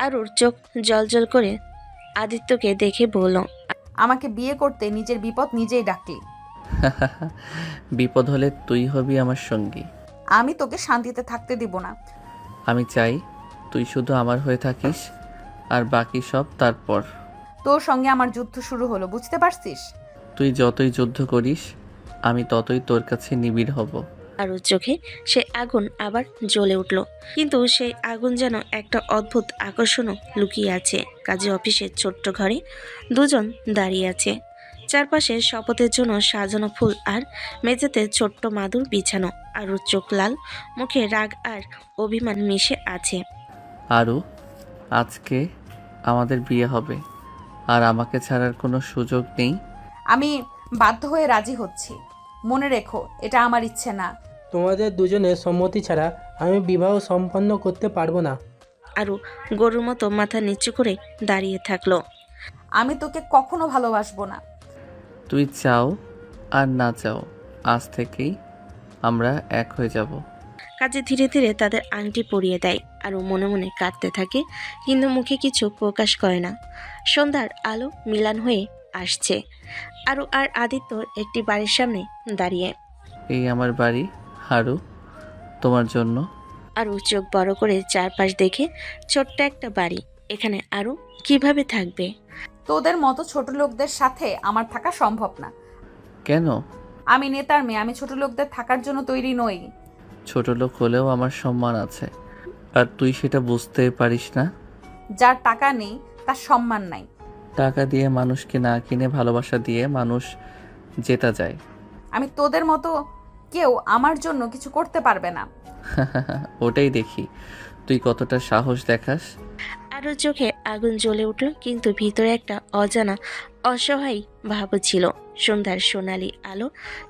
আরুর চোখ জলজল করে আদিত্যকে দেখে বলল, আমাকে বিয়ে করতে নিজের বিপদ নিজেই ডাকলি। বিপদ হলে তুই হবি আমার সঙ্গী। আমি তোকে শান্তিতে থাকতে দিব না। আমি চাই তুই শুধু আমার হয়ে থাকিস, আর বাকি সব তারপর। তোর সঙ্গে আমার যুদ্ধ শুরু হলো, বুঝতে পারছিস? তুই যতই যুদ্ধ করিস আমি ততই তোর কাছে নিবিড় হব। আরুর চোখে সে আগুন আবার জ্বলে উঠল, কিন্তু সেই আগুন যেন একটা অদ্ভুত আকর্ষণও লুকিয়ে আছে। কাজী অফিসের ছোট্ট ঘরে দুজন দাঁড়িয়ে আছে। চারপাশে শপথের জন্য সাজানো ফুল, আর মেঝেতে ছোট্ট মাদুর বিছানো। আরুর চোখ লাল, মুখে রাগ আর অভিমান মিশে আছে। আরু, আজকে আমাদের বিয়ে হবে, আর আমাকে ছাড়ার কোনো সুযোগ নেই। আমি বাধ্য হয়ে রাজি হচ্ছি। মনে রেখো, এটা আমার ইচ্ছে না। তোমাদের দুজনের সম্মতি ছাড়া আমি বিবাহ সম্পন্ন করতে পারবো না। আরু গরুর মতো মাথা নিচু করে দাঁড়িয়ে থাকলো। আমি তোকে কখনো ভালোবাসবো না। তুই চাও আর না চাও, আজ থেকেই আমরা এক হয়ে যাব। কাজে ধীরে ধীরে তাদের আংটি পরিয়ে দেয়। আরও মনে মনে কাঁদতে থাকে, কিন্তু মুখে কিছু প্রকাশ করে না। সন্ধ্যার আলো মিলান হয়ে আসছে। আরু আর আদিত্য একটি বাড়ির সামনে দাঁড়িয়ে। এই আমার বাড়ি হারু, তোমার জন্য। আরও চোখ বড় করে চারপাশ দেখে ছোট্ট একটা বাড়ি, এখানে আরও কিভাবে থাকবে? তোদের মতো ছোট লোকদের সাথে আমার থাকা সম্ভব না। কেন? আমি নেতার মেয়ে, আমি ছোট লোকদের থাকার জন্য তৈরি নই। ছোট লোক হলেও আমার সম্মান আছে, আর তুই সেটা বুঝতে পারিস না। যার টাকা নেই তার সম্মান নাই। টাকা দিয়ে মানুষকে না কিনে ভালোবাসা দিয়ে মানুষ জেতা যায়। আমি তোদের মতো কেউ আমার জন্য কিছু করতে পারবে না। ওটাই দেখি তুই কতটা সাহস দেখাস। আরও চোখে আগুন জ্বলে উঠল, কিন্তু ভিতরে একটা অজানা অসহায় ভাব ছিল। সন্ধ্যার সোনালি আলো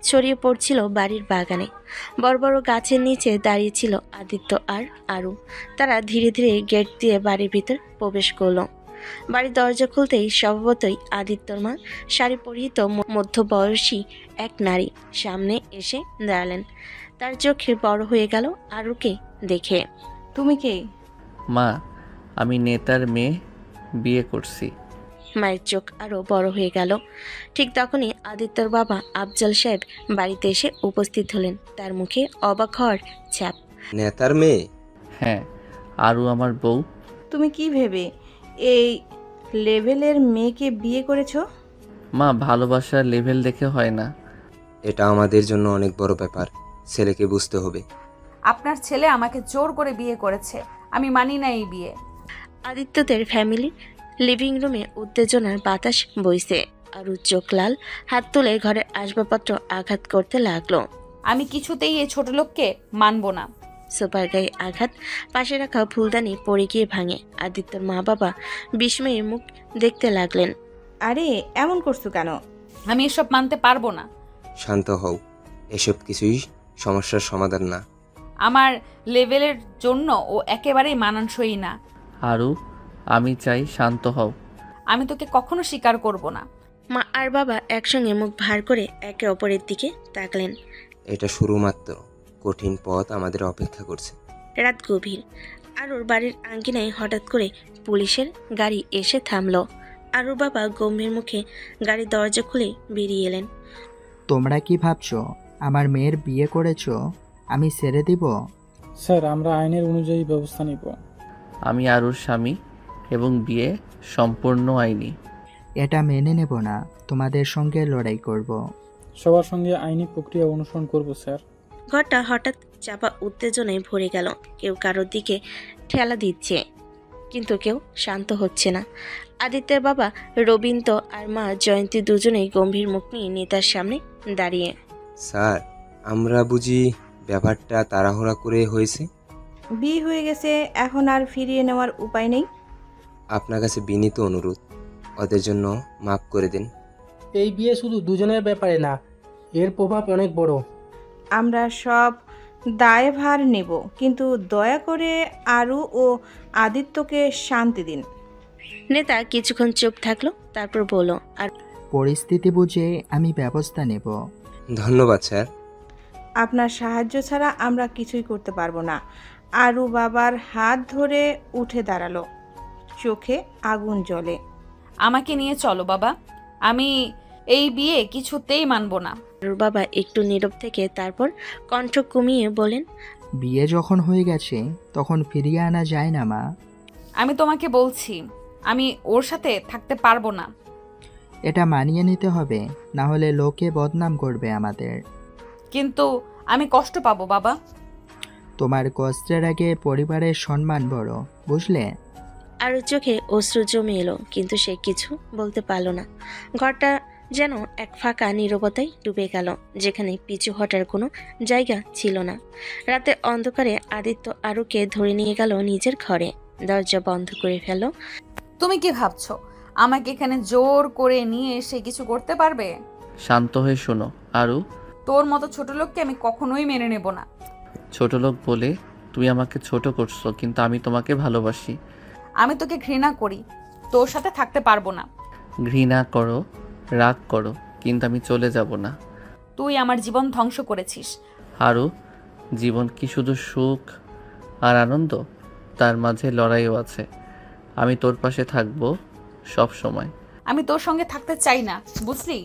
ছড়িয়ে পড়ছিল বাড়ির বাগানে। বড় বড় গাছের নিচে দাঁড়িয়েছিল আদিত্য আর আরু। তারা ধীরে ধীরে গেট দিয়ে বাড়ির ভিতর প্রবেশ করলো। বাড়ির দরজা খুলতেই স্বভাবতই আদিত্যর মা শাড়ি পরিহিত মধ্যবয়সী এক নারী সামনে এসে দাঁড়ালেন। তার চোখে বড় হয়ে গেল আরুকে দেখে। তুমি কে? মা, আমি নেতার মেয়ে, বিয়ে করছি। মায়ের চোখ আরো বড় হয়ে গেল। ঠিক তখনই আদিত্যর বাবা আফজল সাহেব বাড়িতে এসে উপস্থিত হলেন। তার মুখে অবাক হওয়ার ছাপ। নেতার মেয়ে? হ্যাঁ, আরও আমার বউ। তুমি কি ভেবে এই লেভেলের মেয়েকে বিয়ে করেছো? মা, ভালোবাসার লেভেল দেখে হয় না। এটা আমাদের জন্য অনেক বড় ব্যাপার, ছেলেকে বুঝতে হবে। আপনার ছেলে আমাকে জোর করে বিয়ে করেছে, আমি মানি না এই বিয়ে। আদিত্যদের ফ্যামিলি লিভিং রুমে উত্তেজনার বাতাস বইছে। আর চোখ লাল, হাত তুলে ঘরের আসবাবপত্র আঘাত করতে লাগলো। আমি কিছুতেই এই ছোট লোককে মানব না। সোফার গায়ে আঘাত, পাশে রাখা ফুলদানি পড়ে গিয়ে ভাঙে। আদিত্যর মা বাবা বিস্ময়ে মুখ দেখতে লাগলেন। আরে এমন করছো কেন? আমি এসব মানতে পারবো না। শান্ত হও, এসব কিছুই সমস্যার সমাধান না। আমার লেভেলের জন্য ও একেবারেই মানানসই না। আরু, আমি চাই শান্ত হও। আমি তোকে কখনো স্বীকার করব না। মা আর বাবা একসঙ্গে মুখ ভার করে একে অপরের দিকে তাকলেন। এটা শুরু মাত্র, কঠিন পথ আমাদের অপেক্ষা করছে। রাত গভীর। আরুর বাড়ির আঙ্গিনায় হঠাৎ করে পুলিশের গাড়ি এসে থামলো। আরুর বাবা গম্ভীর মুখে গাড়ির দরজা খুলে বেরিয়ে এলেন। তোমরা কি ভাবছো আমার মেয়ের বিয়ে করেছো আমি ছেড়ে দিব? স্যার, আমরা আইনের অনুযায়ী ব্যবস্থা নিব। আমি আরুর স্বামী এবং বিয়ে সম্পূর্ণ আইনি। এটা মেনে নেব না, তোমাদের সঙ্গে লড়াই করব। সবার সঙ্গে আইনি প্রক্রিয়া অনুসরণ করব স্যার। ঘরটা হঠাৎ চাপা উত্তেজনায় ভরে গেল। কেউ কারোর দিকে ঠেলা দিচ্ছে, কিন্তু কেউ শান্ত হচ্ছে না। আদিত্যের বাবা রবীন্দ্র আর মা জয়ন্তী দুজনেই গম্ভীর মুখ নিয়ে নেতার সামনে দাঁড়িয়ে। স্যার, আমরা বুঝি ব্যাপারটা তাড়াহুড়া করে হয়েছে? বিয়ে হয়ে গেছে, এখন আর ফিরিয়ে নেওয়ার উপায় নেই। আপনার কাছে বিনীত অনুরোধ, ওদের জন্য মাফ করে দিন। এই বিয়ে শুধু দুজনের ব্যাপারে না, এর প্রভাব অনেক বড়। আমরা সব দায়ভার নেব, কিন্তু দয়া করে আরু ও আদিত্যকে শান্তি দিন। নেতা কিছুক্ষণ চুপ থাকলো, তারপর বলল, আর পরিস্থিতি বুঝে আমি ব্যবস্থা নেব। ধন্যবাদ স্যার। আপনার সাহায্য ছাড়া আমরা কিছুই করতে পারবো না। আরু বাবার হাত ধরে উঠে দাঁড়ালো, চোখে আগুন জ্বলে। আমাকে নিয়ে চলো বাবা, আমি এই বিয়ে কিছুতেই মানব না। আরুর বাবা একটু নীরব থেকে তারপর কণ্ঠ কমিয়ে বলেন, বিয়ে যখন হয়ে গেছে তখন ফিরিয়ে আনা যায় না মা। আমি তোমাকে বলছি, আমি ওর সাথে থাকতে পারবো না। এটা মানিয়ে নিতে হবে, না হলে লোকে বদনাম করবে আমাদের। কিন্তু আমি কষ্ট পাবো বাবা। তোমার কষ্টের আগে পরিবারের সম্মান বড়, বুঝলে? আরুর চোখে অশ্রু জমে এলো, কিন্তু সে কিছু বলতে পারল না। ঘরটা যেন এক ফাঁকা নীরবতায় ডুবে গেল, যেখানে পিছু হটার কোনো জায়গা ছিল না। রাতের অন্ধকারে আদিত্য আরুকে ধরে নিয়ে গেল নিজের ঘরে, দরজা বন্ধ করে ফেলল। তুমি কি ভাবছো আমাকে এখানে জোর করে নিয়ে এসে কিছু করতে পারবে? শান্ত হয়ে শোনো আরু। তোর মতো ছোট লোককে আমি কখনোই মেনে নেব না। ছোট লোক বলে তুমি আমাকে ছোট করছো, কিন্তু আমি তোমাকে ভালোবাসি। আমি তোকে ঘৃণা করি, তোর সাথে থাকতে পারবো না। ঘৃণা করো, রাগ করো, কিন্তু আমি চলে যাব না। তুই আমার জীবন ধ্বংস করেছিস। আরু, জীবন কি শুধু সুখ আর আনন্দ? তার মাঝে লড়াইও আছে। আমি তোর পাশে থাকবো সব সময়। আমি তোর সঙ্গে থাকতে চাই না, বুঝলি?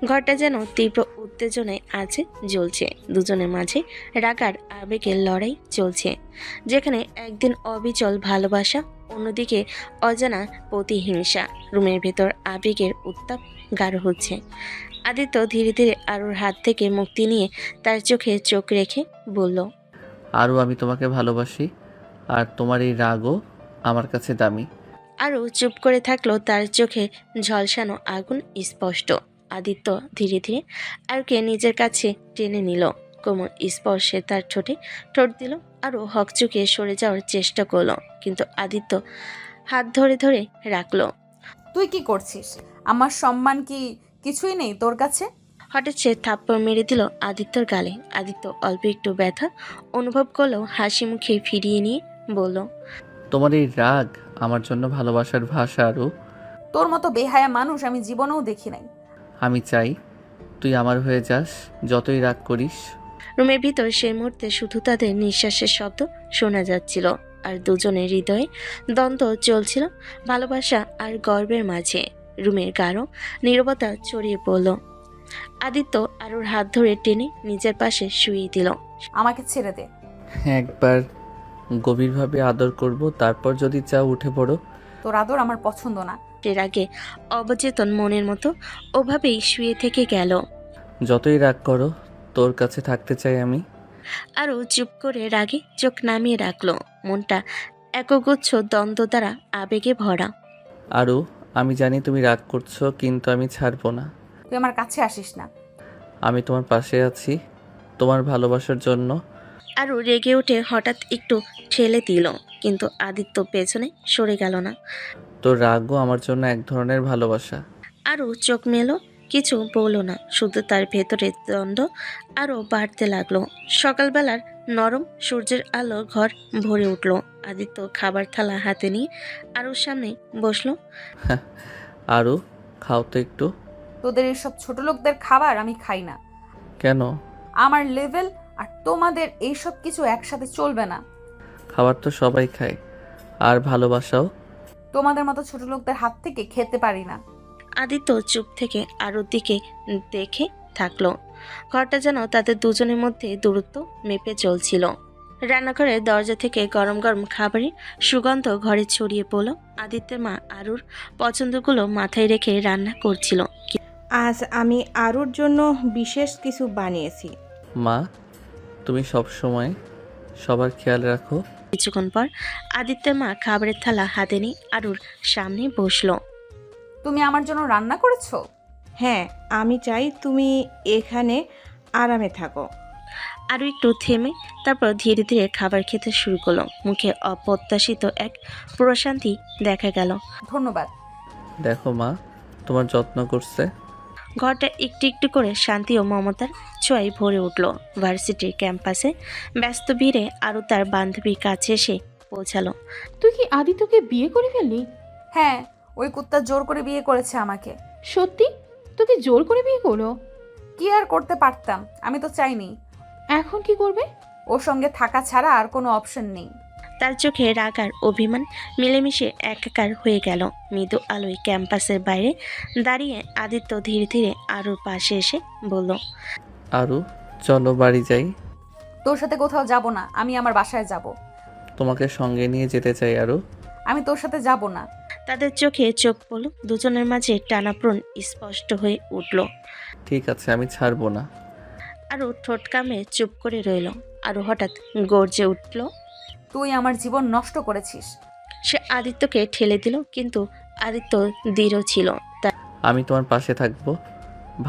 ঘরটা যেন তীব্র উত্তেজনায় আছে, জ্বলছে। দুজনের মাঝে রাগ আর আবেগের লড়াই চলছে, যেখানে একদিন অবিচল ভালোবাসা, অন্যদিকে অজানা প্রতিহিংসা। রুমের ভেতর আবেগের উত্তাপ গাঢ় হচ্ছে। আদিত্য ধীরে ধীরে আরুর হাত থেকে মুক্তি নিয়ে তার চোখে চোখ রেখে বলল, আরও আমি তোমাকে ভালোবাসি, আর তোমার এই রাগও আমার কাছে দামি। আরও চুপ করে থাকলো, তার চোখে ঝলসানো আগুন স্পষ্ট। আদিত্য ধীরে ধীরে আরুকে নিজের কাছে টেনে নিল, কোমল স্পর্শে তার ঠোঁটে ঠোঁট দিল। আরও হকচুকে সরে যাওয়ার চেষ্টা করলো, কিন্তু আদিত্য হাত ধরে ধরে রাখলো। তুই কি করছিস? আমার সম্মান কি কিছুই নেই তোর কাছে? হঠাৎ সে থাপ্পড় মেরে দিল আদিত্যর গালে। আদিত্য অল্প একটু ব্যথা অনুভব করলেও হাসি মুখে ফিরিয়ে নিয়ে বলল, তোমার এই রাগ আমার জন্য ভালোবাসার ভাষা। আরও তোর মতো বেহায়া মানুষ আমি জীবনেও দেখি নাই। আমি চাই তুই আমার হয়ে যাস, যতই রাগ করিস। রুমের ভিতর সেই মুহূর্তে শুধু তাদের নিঃশ্বাসের শব্দ শোনা যাচ্ছিল, আর দুজনের হৃদয়ে দ্বন্দ্ব চলছিল, ভালোবাসা আর গর্বের মাঝে। রুমের গাঢ় নীরবতা ছড়িয়ে পড়ল। আদিত্য আরুর হাত ধরে টেনে নিজের পাশে শুইয়ে দিল। আমাকে ছেড়ে দে। একবার গভীরভাবে আদর করব, তারপর যদি চাও উঠে পড়ো। তোর আদর আমার পছন্দ না। এর আগে অবচেতন মনের মতো ওভাবেই শুয়ে থেকে গেল। যতই রাগ করো, তোর কাছে থাকতে চাই আমি। আরও চুপ করে রাগে চোখ নামিয়ে রাখলো, মনটা একগুচ্ছ দ্বন্দ্ব দ্বারা আবেগে ভরা। আরও আমি জানি তুমি রাগ করছো, কিন্তু আমি ছাড়বো না। তুই আমার কাছে আসিস না। আমি তোমার পাশে আছি, তোমার ভালোবাসার জন্য। আরও রেগে উঠে হঠাৎ একটু ঠেলে দিল, কিন্তু আদিত্য পেছনে সরে গেল না। তোর রাগও আমার জন্য এক ধরনের ভালোবাসা। আরও চোখ মেলো, কিছু বলল না, শুধু তার ভেতরে দ্বন্দ্ব আরও বাড়তে লাগলো। সকালবেলার নরম সূর্যের আলো ঘর ভরে উঠল। আদিত্য খাবার থালা হাতে নিয়ে আরুর সামনে বসলো। আরও খাও তো একটু। তোদের এইসব ছোট লোকদের খাবার আমি খাই না। কেন? আমার লেভেল আর তোমাদের এইসব কিছু একসাথে চলবে না। খাবার তো সবাই খায়, আর ভালোবাসাও। তোমাদের মতো ছোট লোকদের হাত থেকে খেতে পারি না। আদিত্য চুপ থেকে আরুর দিকে দেখে থাকলো। ঘরটা যেন তাদের দুজনের মধ্যে দূরত্ব মেপে চলছিল। রান্নাঘরের দরজা থেকে গরম গরম খাবারের সুগন্ধ ঘরে ছড়িয়ে পড়ল। আদিত্যের মা আরুর পছন্দগুলো মাথায় রেখে রান্না করছিল। আজ আমি আরুর জন্য বিশেষ কিছু বানিয়েছি। মা, তুমি সব সময় সবার খেয়াল রাখো। কিছুক্ষণ পর আদিত্যের মা খাবারের থালা হাতে নিয়ে আরুর সামনে বসলো। তুমি আমার জন্য রান্না করেছো? হ্যাঁ, আমি চাই তুমি এখানে আরামে থাকো। আরও একটু থেমে তারপর ধীরে ধীরে খাবার খেতে শুরু করলো। মুখে অপ্রত্যাশিত এক প্রশান্তি দেখা গেল। ধন্যবাদ। দেখো মা, তোমার যত্ন করছে। ঘরটা একটু একটু করে শান্তি ও মমতার ছোঁয়ায় ভরে উঠল। ভার্সিটির ক্যাম্পাসে ব্যস্ত ভিড়ে আরও তার বান্ধবীর কাছে এসে পৌঁছালো। তুই কি আদিত্যকে বিয়ে করে ফেললি? হ্যাঁ, ওই কুত্তা জোর করে বিয়ে করেছে আমাকে। সত্যি? তোকে জোর করে বিয়ে করলো? কি আর করতে পারতাম, আমি তো চাইনি। এখন কি করবে? ওর সঙ্গে থাকা ছাড়া আর কোনো অপশন নেই। তার চোখে রাগ আর অভিমান মিলেমিশে একাকার হয়ে গেল। মৃদু আলোয় ক্যাম্পাসের বাইরে দাঁড়িয়ে আদিত্য ধীরে ধীরে আরুর পাশে এসে বলল, আরও চলো বাড়ি যাই। তোর সাথে কোথাও যাব না, আমি আমার বাসায় যাব। তোমাকে সঙ্গে নিয়ে যেতে চাই আরও। আমি তোর সাথে যাব না। তাদের চোখে চোখ পড়ল। দুজনের মাঝে টানাপ্রণ স্পষ্ট হয়ে উঠল। ঠিক আছে, আমি ছাড়বো না। আরও ঠোঁট কামড়ে চুপ করে রইল। আরও হঠাৎ গর্জে উঠল, তুই আমার জীবন নষ্ট করেছিস। সে আদিত্যকে ঠেলে দিল, কিন্তু আদিত্য দৃঢ় ছিল। আমি তোমার পাশে থাকবো,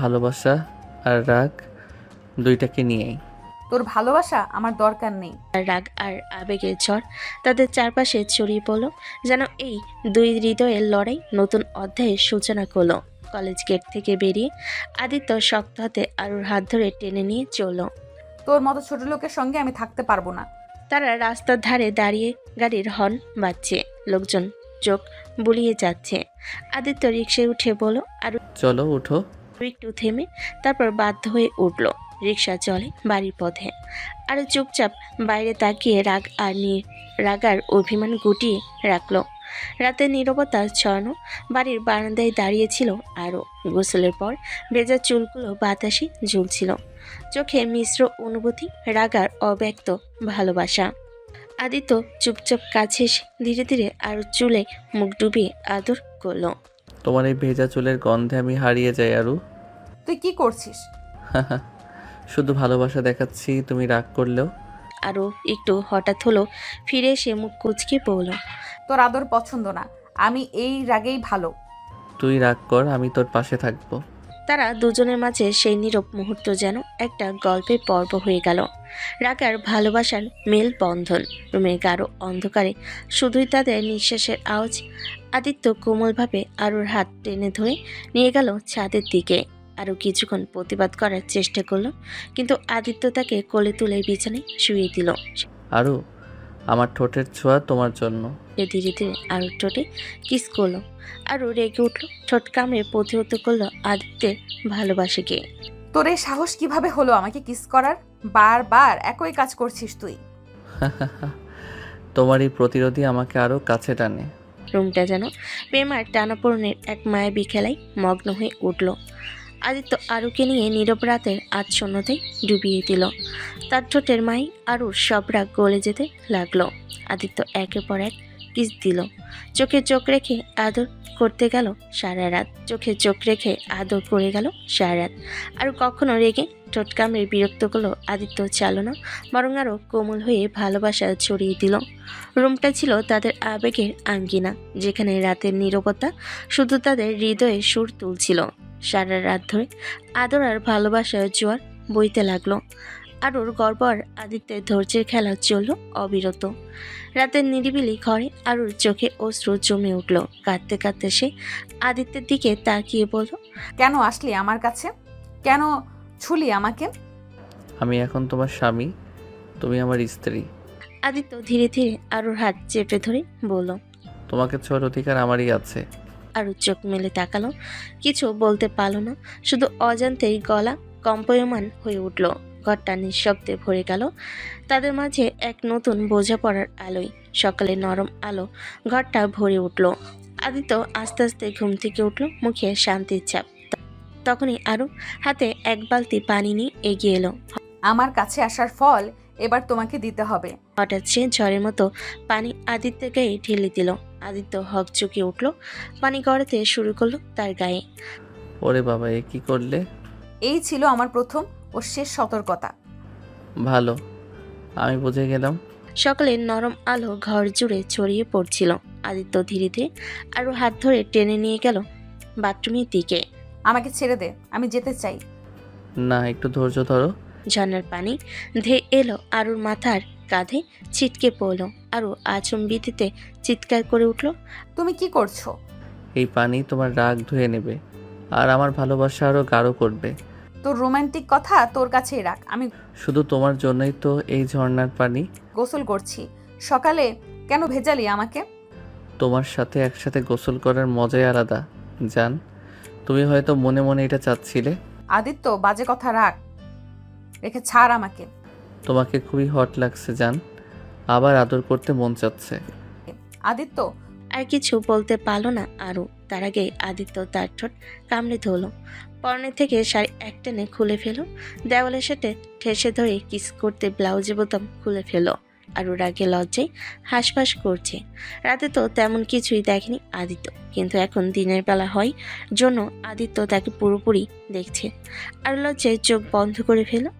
ভালোবাসা আর রাগ দুইটাকে নিয়েই। তোর ভালোবাসা আমার দরকার নেই। রাগ আর আবেগের ঝড় তাদের চারপাশে ছড়িয়ে পড়ল, যেন এই দুই হৃদয়ের লড়াই নতুন অধ্যায়ের সূচনা করলো। কলেজ গেট থেকে বেরিয়ে আদিত্য শক্ত হাতে আরুর হাত ধরে টেনে নিয়ে চলল। তোর মতো ছোট লোকের সঙ্গে আমি থাকতে পারবো না। তারা রাস্তার ধারে দাঁড়িয়ে গাড়ির হর্ন বাজছে, লোকজন চোখ বুলিয়ে যাচ্ছে। আদিত্য রিক্সায় উঠে বলল, আরু চলো উঠো। একটু থেমে তারপর বাধ্য হয়ে উঠল। রিক্সা চলে বাড়ির পথে। আরও চুপচাপ বাইরে তাকিয়ে রাগ আর অভিমান গুটিয়ে রাখলো। রাতের নীরবতা ছড়ানো বাড়ির বারান্দায় দাঁড়িয়েছিল আরও। গোসলের পর ভেজা চুলগুলো বাতাসে ঝুলছিল, চোখে মিশ্র অনুভূতি, রাগার অব্যক্ত ভালোবাসা। আদিত্য চুপচাপ কাছে এসে ধীরে ধীরে আরও চুলে মুখ ডুবিয়ে আদর করলো। তোমার এই ভেজা চুলের গন্ধে আমি হারিয়ে যাই আরু। তুই কি করছিস? শুধু ভালোবাসা দেখাচ্ছি, তুমি রাগ করলেও। আরও একটু হঠাৎ হলো, ফিরে এসে মুখ কুঁচকে বলল, তোর আদর পছন্দ না, আমি এই রাগেই ভালো। তুই রাগ কর, আমি তোর পাশে থাকবো। তারা দুজনের মাঝে সেই নীরব মুহূর্ত যেন একটা গল্পের পর্ব হয়ে গেল। রাগ আর ভালোবাসার মেল বন্ধন। রুমের গাঢ় অন্ধকারে শুধুই তাদের নিঃশ্বাসের আওয়াজ। আদিত্য কোমলভাবে আরুর হাত টেনে ধরে নিয়ে গেল ছাদের দিকে। আরও কিছুক্ষণ প্রতিবাদ করার চেষ্টা করলো, কিন্তু আদিত্য তাকে কোলে তুলে বিছানায় শুইয়ে দিল। আরু, আমার ঠোঁটের ছোঁয়া তোমার জন্য। সে ধীরে ধীরে আরুর ঠোঁটে কিস করলো। আরও রেগে উঠল, ঠোঁট কামড়ে প্রতিহত করলো আদিত্যের ভালোবাসাকে। তোর এই সাহস কিভাবে হলো আমাকে কিস করার? বারবার একই কাজ করছিস তুই। তোমার এই প্রতিরোধী আমাকে আরো কাছে টানে। রুমটা যেন প্রেমার টানাপোড়েনের এক মায়াবী খেলায় মগ্ন হয়ে উঠল। আদিত্য আরুকে নিয়ে নীরব রাতের আচ্ছন্নতায় ডুবিয়ে দিল। তার ঠোঁটের মাই আরুর সব রাগ গলে যেতে লাগলো। আদিত্য একের পর এক কিস দিল, চোখে চোখ রেখে আদর করতে গেল সারা রাত। চোখে চোখ রেখে আদর করে গেল সারা রাত। আর কখনো রেগে ঠোঁট কামড়ে বিরক্ত করলো আদিত্য চালনা, বরং আরও কোমল হয়ে ভালোবাসা ছড়িয়ে দিল। রুমটা ছিল তাদের আবেগের আঙ্গিনা, যেখানে রাতের নীরবতা শুধু তাদের হৃদয়ে সুর তুলছিল। সারা রাত ধরে আদর আর ভালোবাসার জোয়ার বইতে লাগলো। আরুর গর্ব আর আদিত্যের ধৈর্যের খেলা চলল অবিরত। রাতের নিরিবিলি ঘরে আরুর চোখে অশ্রু জমে উঠল। কাঁদতে কাঁদতে সে আদিত্যের দিকে তাকিয়ে বলল, কেন আসলি আমার কাছে? কেন ছুলি আমাকে? আমি এখন তোমার স্বামী, তুমি আমার স্ত্রী। আদিত্য ধীরে ধীরে আরুর হাত চেপে ধরে বলল, তোমাকে ছোঁয়ার অধিকার আমারই আছে। আরু চোখ মেলে তাকালো, কিছু বলতে পারল না, শুধু অজান্তেই গলা কম্পয়মান হয়ে উঠল। ঘরটা নিঃশব্দে ভরে গেল তাদের মাঝে এক নতুন বোঝাপড়ার আলোয়। সকালে নরম আলো ঘরটা ভরে উঠল। আদিত্য আস্তে আস্তে ঘুম থেকে উঠল, মুখে শান্তির ছাপ। তখনই আরু হাতে এক বালতি পানি নিয়ে এগিয়ে এলো। আমার কাছে আসার ফল এবার তোমাকে দিতে হবে। হঠাৎ সে ঝড়ের মতো পানি আদিত্যের গায়ে ঢেলে দিল। আদিত্য হকচকে উঠল, পানি গড়াতে শুরু করলো তার গায়ে। ওরে বাবা, এ কি করলে? এই ছিল আমার প্রথম ও শেষ সতর্কতা। ভালো, আমি বুঝে গেলাম। সকালের নরম আলো ঘর জুড়ে ছড়িয়ে পড়ছিল। আদিত্য ধীরে ধীরে আরো হাত ধরে টেনে নিয়ে গেল বাথরুমের দিকে। আমাকে ছেড়ে দে, আমি যেতে চাই। না, একটু ধৈর্য ধরো। ঝর্ণার পানি ধেয়ে এলো আরুর মাথার কাঁধে, ছিটকে পড়লো। আরু আচম্বিতে চিৎকার করে উঠল, তুমি কি করছো? এই পানি তোমার রাগ ধুয়ে নেবে আর আমার ভালোবাসা আরো গাঢ় করবে। তোর রোমান্টিক কথা তোর কাছেই রাখ। আমি শুধু তোমার জন্যই তো এই ঝর্ণার পানি। গোসল করছি, সকালে কেন ভেজালি আমাকে? তোমার সাথে একসাথে গোসল করার মজাই আলাদা জান। তুমি হয়তো মনে মনে এটা চাচ্ছিলে। আদিত্য, বাজে কথা রাখ, রেখে ছাড় আমাকে। তোমাকে খুবই হট লাগছে জান, আবার আদর করতে মন চাচ্ছে। আদিত্য। আর কিছু বলতে পারলো না আরু। তার আগে আদিত্য তার ঠোঁট কামড়ে ধরলো, পরনে থেকে শাড়ি একটানে খুলে ফেলো, দেওয়ালের সাথে ঠেসে ধরে কিস করতে ব্লাউজের বোতাম খুলে ফেলো। আরু রাগে লজ্জায় হাঁসফাঁস করছে। রাতে তো তেমন কিছুই দেখেনি আদিত্য, কিন্তু এখন দিনের বেলা হয় জন্য আদিত্য তাকে পুরোপুরি দেখছে। আর লজ্জায় চোখ বন্ধ করে ফেলো।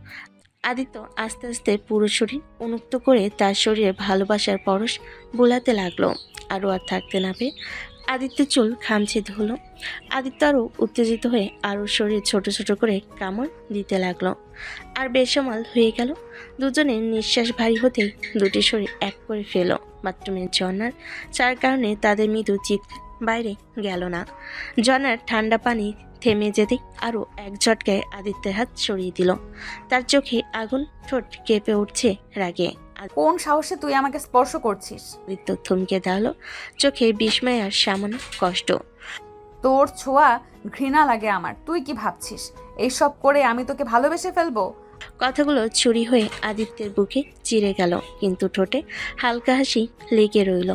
আদিত্য আস্তে আস্তে পুরো শরীর উন্মুক্ত করে তার শরীরে ভালোবাসার পরশ বোলাতে লাগলো। আরও আর থাকতে না পেয়ে আদিত্য চুল খামচে ধরল। আদিত্য আরও উত্তেজিত হয়ে আরও শরীর ছোট ছোট করে কামড় দিতে লাগলো। আর বেসামাল হয়ে গেল। দুজনের নিঃশ্বাস ভারী হতেই দুটি শরীর এক করে ফেল। বাথরুমের ঝর্ণার চার কারণে তাদের মৃদু চিৎকার বাইরে গেল না। ঝর্ণার ঠান্ডা পানি থেমে যেতে আরও এক ঝটকায় আদিত্যের হাত সরিয়ে দিল। তার চোখে আগুন, ঠোঁট কেঁপে উঠছে রাগে। কোন সাহসে তুই আমাকে স্পর্শ করছিস? আদিত্য থমকে দাঁড়ালো, চোখে বিস্ময় আর সামান্য কষ্ট। তোর ছোঁয়া ঘৃণা লাগে আমার। তুই কি ভাবছিস এইসব করে আমি তোকে ভালোবেসে ফেলবো? কথাগুলো ছুরি হয়ে আদিত্যের বুকে চিরে গেল, কিন্তু ঠোঁটে হালকা হাসি লেগে রইল।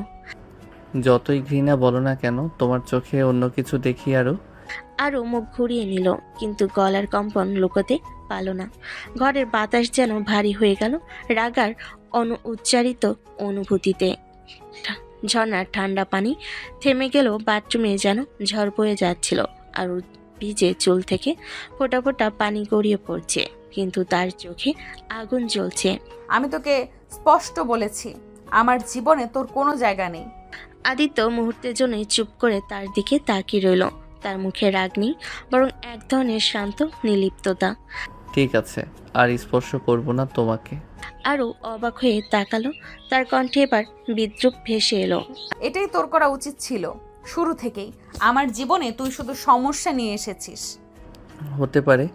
যতই ঘৃণা বলো না কেন, তোমার চোখে অন্য কিছু দেখি আরও। আরও মুখ ঘুরিয়ে নিল, কিন্তু গলার কম্পন লুকোতে পারল না। ঘরের বাতাস যেন ভারী হয়ে গেল রাগার অনুচ্চারিত অনুভূতিতে। ঝর্ণার ঠান্ডা পানি থেমে গেল, বাথরুমে যেন ঝড় বয়ে যাচ্ছিল। আর ভিজে চুল থেকে ফোঁটা ফোঁটা পানি গড়িয়ে পড়ছে, কিন্তু তার চোখে আগুন জ্বলছে। আমি তোকে স্পষ্ট বলেছি, আমার জীবনে তোর কোনো জায়গা নেই। আদিত্য মুহূর্তের জন্যই চুপ করে তার দিকে তাকিয়ে রইল। তার মুখে রাগ নেই, বরং এক ধরনের শান্ত নির্লিপ্ততা। ঠিক আছে, আর স্পর্শ করব না তোমাকে। আরও অবাক হয়ে তাকালো, তার কণ্ঠে এবার বিদ্রুপ ভেসে এলো। এটাই তোর করা উচিত ছিল শুরু থেকেই। আমার জীবনে তুই শুধু সমস্যা নিয়ে এসেছিস। হতে পারে,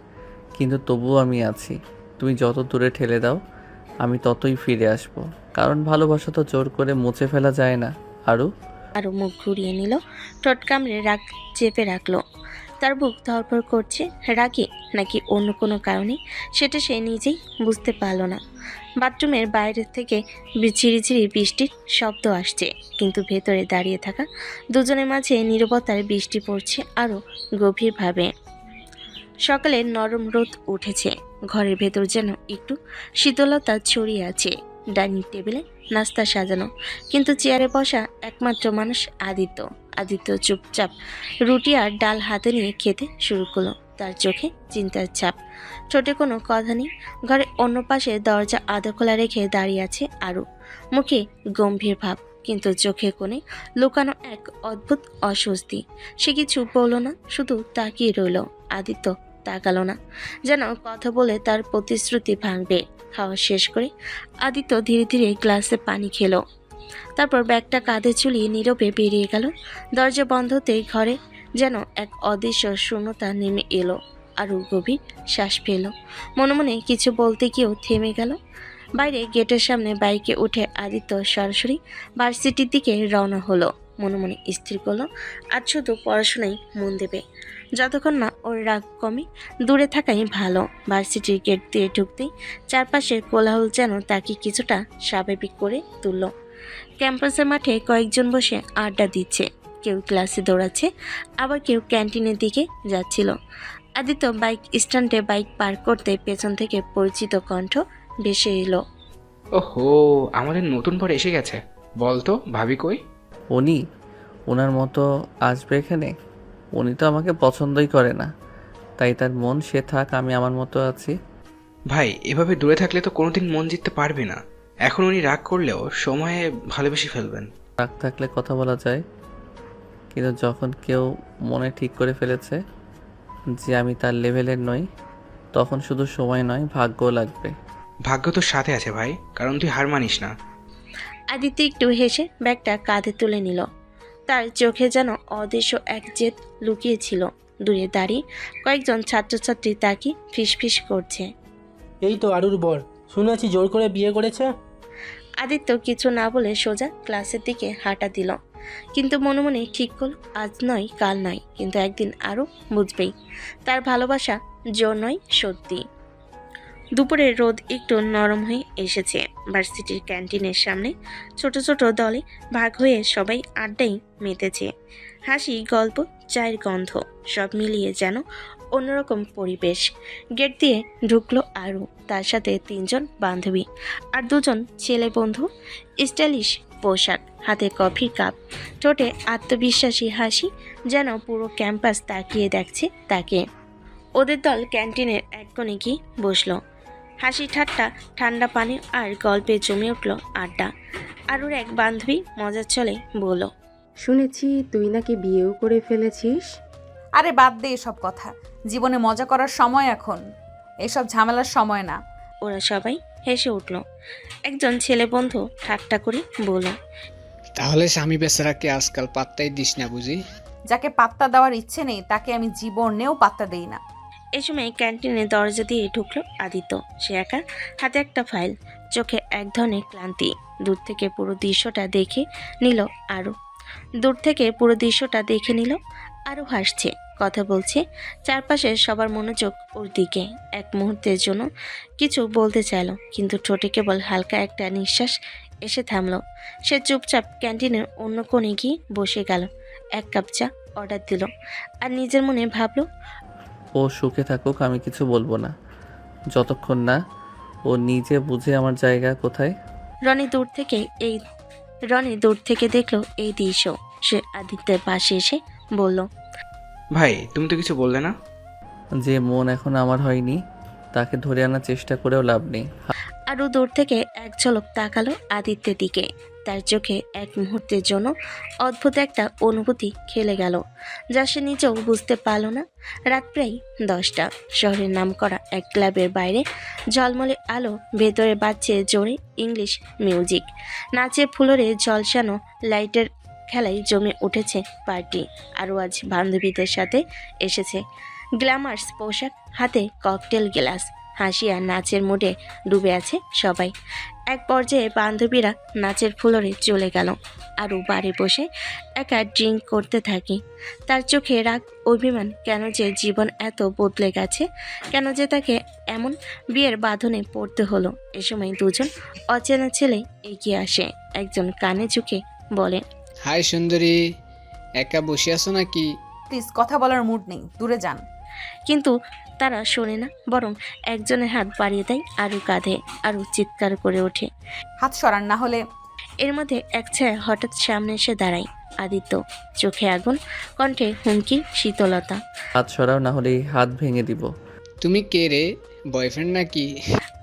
কিন্তু তবুও আমি আছি। তুমি যত দূরে ঠেলে দাও আমি ততই ফিরে আসব, কারণ ভালোবাসা তো জোর করে মুছে ফেলা যায় না। আরও মুখ ঘুরিয়ে নিল, ঠোঁট কামড়ে রাগ চেপে রাখলো। তার বুক ধরপড় করছে, রাগে নাকি অন্য কোনো কারণে, সেটা সে নিজেই বুঝতে পারল না। বাথরুমের বাইরে থেকে ঝিরিঝিরি বৃষ্টির শব্দ আসছে, কিন্তু ভেতরে দাঁড়িয়ে থাকা দুজনের মাঝে নীরবতার বৃষ্টি পড়ছে আরও গভীরভাবে। সকালে নরম রোদ উঠেছে, ঘরের ভেতর যেন একটু শীতলতা ছড়িয়ে আছে। ডাইনিং টেবিলে নাস্তা সাজানো, কিন্তু চেয়ারে বসা একমাত্র মানুষ আদিত্য চুপচাপ রুটি আর ডাল হাতে নিয়ে খেতে শুরু করলো। তার চোখে চিন্তার ছাপ, ঠোঁটে কোনো কথা নেই। ঘরে অন্য পাশে দরজা আধা খোলা রেখে দাঁড়িয়ে আছে আরু, মুখে গম্ভীর ভাব, কিন্তু চোখে কোণে লুকানো এক অদ্ভুত অস্বস্তি। সে কিছু বলল না, শুধু তাকিয়ে রইল। আদিত্য তাকালো না, যেন কথা বলে তার প্রতিশ্রুতি ভাঙবে। খাওয়া শেষ করে আদিত্য ধীরে ধীরে গ্লাসে পানি খেলো, তারপর ব্যাগটা কাঁধে ঝুলিয়ে নীরবে বেরিয়ে গেল। দরজা বন্ধ হতেই ঘরে যেন এক অদৃশ্য শূন্যতা নেমে এলো। আরও গভীর শ্বাস পেল, মনে মনে কিছু বলতে গিয়েও থেমে গেল। বাইরে গেটের সামনে বাইকে উঠে আদিত্য সরাসরি ভার্সিটির দিকে রওনা হলো। মনে মনে স্থির করলো আজ শুধু পড়াশোনায় মন দেবে, যতক্ষণ না ওর রাগ কমে। দূরে থাকাই ভালো। ভার্সিটির গেট দিয়ে ঢুকতেই চারপাশের কোলাহল যেন তাকে কিছুটা স্বাভাবিক করে তুলল। ক্যাম্পাসের মাঠে কয়েকজন বসে আড্ডা দিচ্ছে, কেউ ক্লাসে দৌড়াচ্ছে, আবার কেউ ক্যান্টিনের দিকে যাচ্ছিল। আদিত্য বাইক স্ট্যান্ডে বাইক পার্ক করতে পেছন থেকে পরিচিত কণ্ঠ ভেসে এলো। ওহো, আমাদের নতুন পর এসে গেছে। বলতো ভাবি কই? ওনার মতো আসবে এখানে? উনি তো আমাকে পছন্দই করে না, তাই তার মন সে থাক, আমি আমার মতো আছি। ভাই, এভাবে দূরে থাকলে তো কোনোদিন মন জিততে পারবি না। এখন উনি রাগ করলেও সময়ে ভালোবেসে ফেলবেন। রাগ থাকলে কথা বলা যায়, কিন্তু যখন কেউ মনে ঠিক করে ফেলেছে যে আমি তার লেভেলের নই, তখন শুধু সময় নয়, ভাগ্যও লাগবে। ভাগ্য তোর সাথে আছে ভাই, কারণ তুই হার মানিস না। আদিত্য একটু হেসে ব্যাগটা কাঁধে তুলে নিল। তার চোখে যেন অদৃশ্য এক জেদ লুকিয়েছিল। দূরে দাঁড়িয়ে কয়েকজন ছাত্রছাত্রী তাকে ফিসফিস করছে। এই তো আরুর বর, শুনেছি জোর করে বিয়ে করেছে। আদিত্য কিছু না বলে সোজা ক্লাসের দিকে হাঁটা দিল, কিন্তু মনে মনে ঠিক করল আজ নয় কাল নয়, কিন্তু একদিন আরও বুঝবেই তার ভালোবাসা জোর নয় সত্যি। দুপুরে রোদ একটু নরম হয়ে এসেছে। ভার্সিটির ক্যান্টিনের সামনে ছোট ছোট দলে ভাগ হয়ে সবাই আড্ডায় মেতেছে। হাসি, গল্প, চায়ের গন্ধ সব মিলিয়ে যেন অন্যরকম পরিবেশ। গেট দিয়ে ঢুকলো আরু, তার সাথে 3 জন বান্ধবী আর 2 জন ছেলে বন্ধু। স্টাইলিশ পোশাক, হাতে কফির কাপ, ঠোঁটে আত্মবিশ্বাসী হাসি, যেন পুরো ক্যাম্পাস তাকিয়ে দেখছে তাকে। ওদের দল ক্যান্টিনের এক কোণে গিয়ে বসলো। হাসি ঠাট্টা, ঠান্ডা পানি আর গল্পে জমে উঠল আড্ডা। আরুর এক বান্ধবী মজার ছলে বলল, শুনেছি তুই নাকি বিয়েও করে ফেলেছিস। আরে বাদ দে এসব কথা, জীবনে মজা করার সময় এখন, এসব ঝামেলার সময় না। ওরা সবাই হেসে উঠল। একজন ছেলে বন্ধু ঠাট্টা করে বলল, তাহলে স্বামী বেচারাকে আজকাল পাত্তাই দিস না বুঝি? যাকে পাত্তা দেওয়ার ইচ্ছে নেই তাকে আমি জীবনেও পাত্তা দেই না। এই সময় ক্যান্টিনের দরজা দিয়ে ঢুকলো আদিত্য। সে একা, হাতে একটা ফাইল, চোখে এক ধরনের ক্লান্তি। দূর থেকে পুরো দৃশ্যটা দেখে নিল আরও হাসছে, কথা বলছে, চারপাশে সবার মনোযোগ ওর দিকে। এক মুহূর্তের জন্য কিছু বলতে চাইল, কিন্তু ঠোঁটে কেবল হালকা একটা নিঃশ্বাস এসে থামলো। সে চুপচাপ ক্যান্টিনের অন্য কোণে গিয়ে বসে গেল। 1 কাপ চা অর্ডার দিল আর নিজের মনে ভাবলো, ও সুখে থাকুক, আমি কিছু বলবো না যতক্ষণ না ও নিজে বুঝে আমার জায়গা কোথায়। রনি দূর থেকে দেখলো এই দৃশ্য। সে আদিত্যের পাশে এসে বলল, ভাই তুমি তো কিছু বললে না? যে মন এখন আমার হয়নি তাকে ধরে আনার চেষ্টা করেও লাভ নেই। আরও দূর থেকে এক ঝলক তাকালো আদিত্যের দিকে। তার চোখে এক মুহূর্তের জন্য অদ্ভুত একটা অনুভূতি খেলে গেল, যা সে নিজেও বুঝতে পারল না। রাত প্রায় 10টা। শহরের নামকরা এক ক্লাবের বাইরে ঝলমলে আলো, ভেতরে বাজছে জোরে ইংলিশ মিউজিক। নাচে ফুলরে ঝলসানো লাইটের খেলায় জমে উঠেছে পার্টি। আরও আজ বান্ধবীদের সাথে এসেছে। গ্ল্যামার্স পোশাক, হাতে ককটেল গ্লাস, হাসি আর নাচের মুডে ডুবে আছে সবাই। এক পর্যায়ে বান্ধবীরা নাচের ফ্লোরে চলে গেল। আরও বাড়ি বসে একা ড্রিঙ্ক করতে থাকি। তার চোখে রাগ, অভিমান, কেন যে জীবন এত বদলে গেছে, কেন যে তাকে এমন বিয়ের বাঁধনে পড়তে হলো। এ সময় দুজন অচেনা ছেলে এগিয়ে আসে। একজন কানে ঝুঁকে বলে, হাই সুন্দরী, একা বসে আছো নাকি? প্লিজ, কথা বলার মুড নেই, দূরে যান। কিন্তু তারা শোনে না, বরং একজনের হাত বাড়িয়ে দেয় আরু কাঁধে। আরু চিৎকার করে ওঠে, হাত সরান না হলে। এর মধ্যে এক ছায়া হঠাৎ সামনে এসে দাঁড়ায়। আদিত্য, চোখে আগুন, কণ্ঠে হুমকি, শীতলতা। হাত সরাও, না হলে এই হাত ভেঙে দিব। তুমি কে রে, বয়ফ্রেন্ড নাকি?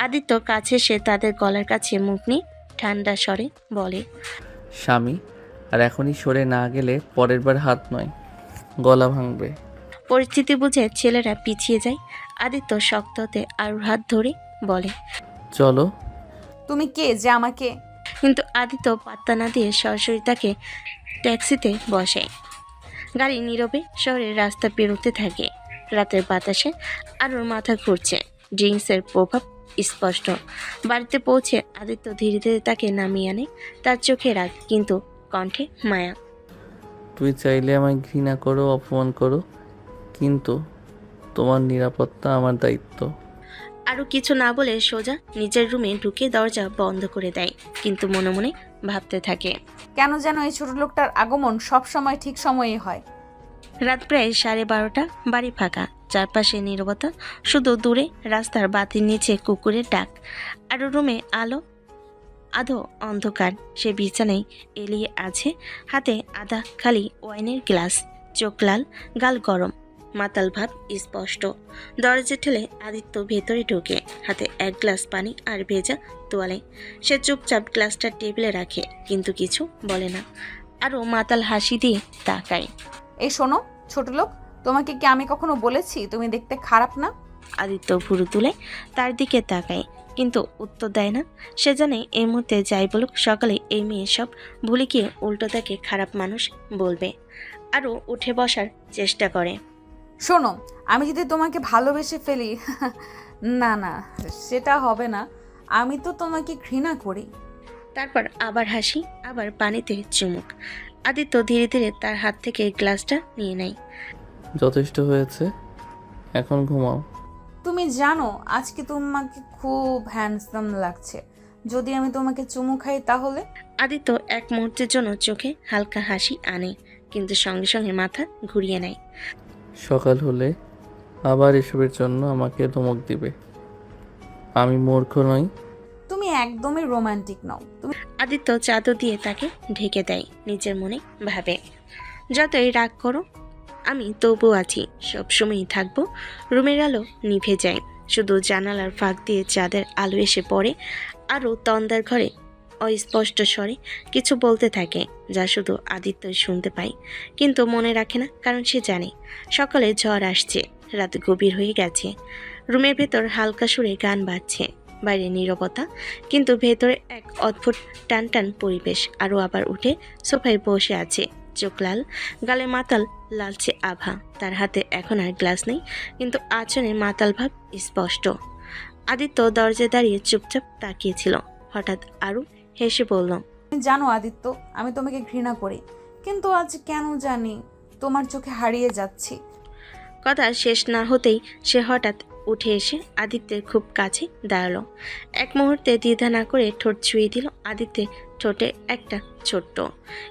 আদিত্য কাছে এসে তাদের গলার কাছে মুখ নিয়ে ঠান্ডা স্বরে বলে, স্বামী। আর এখনই সরে না গেলে পরের বার হাত নয়, গলা ভাঙবে। পরিস্থিতি বুঝে ছেলেরা পিছিয়ে যায়। আদিত্য শক্ত হতে আরুর হাত ধরে বলে, চলো। তুমি কে যে আমাকে? কিন্তু আদিত্য পাত্তা না দিয়ে সরাসরি তাকে ট্যাক্সিতে বসে। গাড়ি নীরবে শহরের রাস্তা পেরোতে থাকে। রাতের বাতাসে আরুর মাথা ঘুরছে, ড্রিঙ্কসের প্রভাব স্পষ্ট। বাড়িতে পৌঁছে আদিত্য ধীরে ধীরে তাকে নামিয়ে আনে। তার চোখে রাগ, কিন্তু কণ্ঠে মায়া। তুই চাইলে আমায় ঘৃণা করো, অপমান করো, কিন্তু তোমার নিরাপত্তা আমার দায়িত্ব। আরও কিছু না বলে সোজা নিজের রুমে ঢুকে দরজা বন্ধ করে দেয়, কিন্তু মনে মনে ভাবতে থাকে, কেন যেন এই ছোট লোকটার আগমন সব সময় ঠিক সময়ে হয়। রাত প্রায় 12:30। বাড়ি ফাঁকা, চারপাশে নীরবতা, শুধু দূরে রাস্তার বাতির নিচে কুকুরের ডাক। আরও রুমে আধো অন্ধকার। সে বিছানায় এলিয়ে আছে, হাতে আধা খালি ওয়াইনের গ্লাস, চোখ লাল, গাল গরম, মাতাল ভাব স্পষ্ট। দরজা ঠেলে আদিত্য ভেতরে ঢোকে, হাতে 1 গ্লাস পানি আর ভেজা তোয়ালে। সে চুপচাপ গ্লাসটা টেবিলে রাখে, কিন্তু কিছু বলে না। আরও মাতাল হাসি দিয়ে তাকায়। এই শোনো ছোট লোক, তোমাকে কি আমি কখনো বলেছি তুমি দেখতে খারাপ না? আদিত্য ভুরু তুলে তার দিকে তাকায়, কিন্তু উত্তর দেয় না। সে জানে এই মুহূর্তে যাই বলুক, সকালে এই মেয়ে সব ভুলে গিয়ে উল্টো তাকে খারাপ মানুষ বলবে। আরও উঠে বসার চেষ্টা করে। শোনো, আমি যদি তোমাকে ভালোবেসে ফেলি না না, সেটা হবে না। আমি তো তোমাকে ঘৃণা করি। তারপর আবার হাসি, আবার পানিতে চুমুক। আদিত্য ধীরে ধীরে তার হাত থেকে গ্লাসটা নিয়ে নেয়। যথেষ্ট হয়েছে, এখন ঘুমাও। তুমি জানো আজকে তোমাকে খুব হ্যান্ডসাম লাগছে। যদি আমি তোমাকে চুমু খাই তাহলে? আদিত্য এক মুহূর্তের জন্য চোখে হালকা হাসি আনে, কিন্তু সঙ্গে সঙ্গে মাথা ঘুরিয়ে নেয়। সকাল হলে আবার এসবের জন্য আমাকে ধমক দিবে। আমি মূর্খ নই। তুমি একদমই রোমান্টিক নও। তুমি আদিত্য চাদর দিয়ে তাকে ঢেকে দেয়। নিজের মনে ভাবে, যতই রাগ করো আমি তবু আছি, সবসময়ই থাকবো। রুমের আলো নিভে যায়, শুধু জানালার ফাঁক দিয়ে চাঁদের আলো এসে পড়ে। আরও তন্দার ঘরে অস্পষ্ট স্বরে কিছু বলতে থাকে, যা শুধু আদিত্যই শুনতে পায়, কিন্তু মনে রাখে না, কারণ সে জানে সকালে ঝড় আসছে, রাত গভীর হয়ে গেছে। রুমের ভেতর হালকা সুরে গান বাজছে, বাইরে নীরবতা, কিন্তু ভেতরে এক অদ্ভুত টান টান পরিবেশ। আরও আবার উঠে সোফায় বসে আছে, চোখ লাল, গালে মাতাল লালচে আভা। তার হাতে এখন আর গ্লাস নেই, কিন্তু আচরণে মাতাল ভাব স্পষ্ট। আদিত্য দরজায় দাঁড়িয়ে চুপচাপ তাকিয়েছিল। হঠাৎ আরু হেসে বলল, জানো আদিত্য, আমি তোমাকে ঘৃণা করি, কিন্তু আজ কেন জানি তোমার চোখে হারিয়ে যাচ্ছি। কথা শেষ না হতেই সে হঠাৎ উঠে এসে আদিত্যের খুব কাছে দাঁড়ালো। এক মুহূর্তে দ্বিধা না করে ঠোঁট ছুঁয়ে দিল আদিত্যের ঠোঁটে একটা ছোট্ট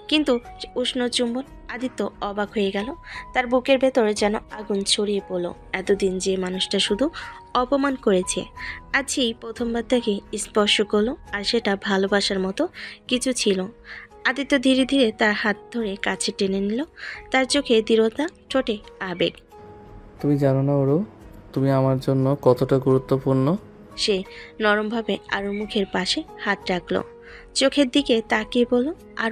কিন্তু উষ্ণ চুম্বন। আদিত্য অবাক হয়ে গেল। তার বুকের ভেতর যেন আগুন ছড়িয়ে পড়ল। এতদিন যে মানুষটা শুধু অপমান করেছে, আজ সেই প্রথমবার তাকে স্পর্শ করলো, আর সেটা ভালোবাসার মতো কিছু ছিল। আদিত্য ধীরে ধীরে তার হাত ধরে কাছে টেনে নিল। তার চোখে দৃঢ়তা, ঠোঁটে আবেগ। তুমি জানো না ওরু, তুমি আমার জন্য কতটা গুরুত্বপূর্ণ। সে নরমভাবে আরুর মুখের পাশে হাত রাখলো, চোখের দিকে তাকিয়ে বলল, আর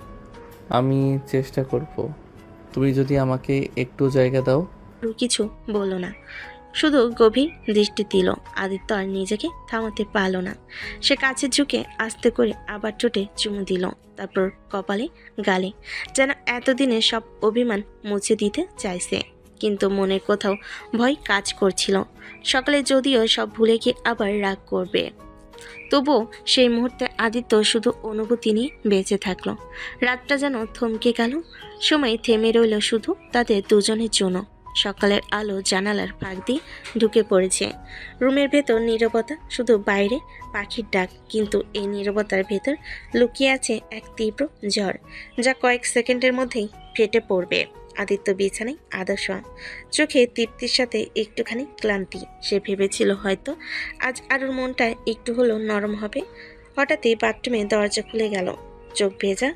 আমি চেষ্টা করব, তুমি যদি আমাকে একটু জায়গা দাও। আরু কিছু বলল না, শুধু গভীর দৃষ্টি দিল। আদিত্য আর নিজেকে থামাতে পারল না। সে কাছে ঝুঁকে আস্তে করে আবার ঠোঁটে চুমু দিল, তারপর কপালে, গালে, যেন এতদিনে সব অভিমান মুছে দিতে চাইছে। কিন্তু মনের কোথাও ভয় কাজ করছিল। সকালে যদিও সব ভুলে গিয়ে আবার রাগ করবে, তবুও সেই মুহূর্তে আদিত্য শুধু অনুভূতি নিয়ে বেঁচে থাকলো। রাতটা যেন থমকে গেল, সময় থেমে রইল শুধু তাদের দুজনের জন্য। সকালের আলো জানালার ফাঁক দিয়ে ঢুকে পড়েছে। রুমের ভেতর নীরবতা, শুধু বাইরে পাখির ডাক। কিন্তু এই নীরবতার ভেতর লুকিয়ে আছে এক তীব্র ঝড়, যা কয়েক সেকেন্ডের মধ্যেই ফেটে পড়বে। আদিত্য বিছানায় আদর্শ, চোখে তৃপ্তির সাথে একটুখানি ক্লান্তি। সে ভেবেছিল হয়তো আজ আরুর মনটা একটু হলেও নরম হবে। হঠাৎই বাথরুমে দরজা খুলে গেল। চোখ ভেজা,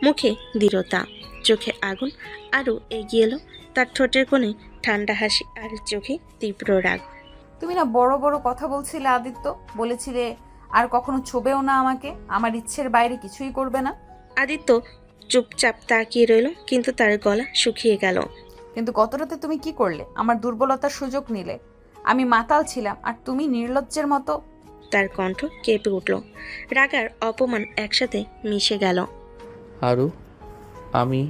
মুখে দৃঢ়তা, চোখে আগুন। আরু এগিয়ে এলো, তার ঠোঁটের কোণে ঠান্ডা হাসি আর চোখে তীব্র রাগ। তুমি না বড় বড় কথা বলছিলে আদিত্য, বলেছিলে আর কখনো ছোবেও না আমাকে, আমার ইচ্ছের বাইরে কিছুই করবে না। আদিত্য চুপচাপ তাকিয়ে রইল, কিন্তু তার গলা শুকিয়ে গেল। কিন্তু গত রাতে তুমি কি করলে? আমার দুর্বলতার সুযোগ নিলে। আমি মাতাল ছিলাম আর তুমি নির্লজ্জের মতো। তার কণ্ঠ কেঁপে উঠল, রাগ আর অপমান একসাথে মিশে গেল। আরু, আমি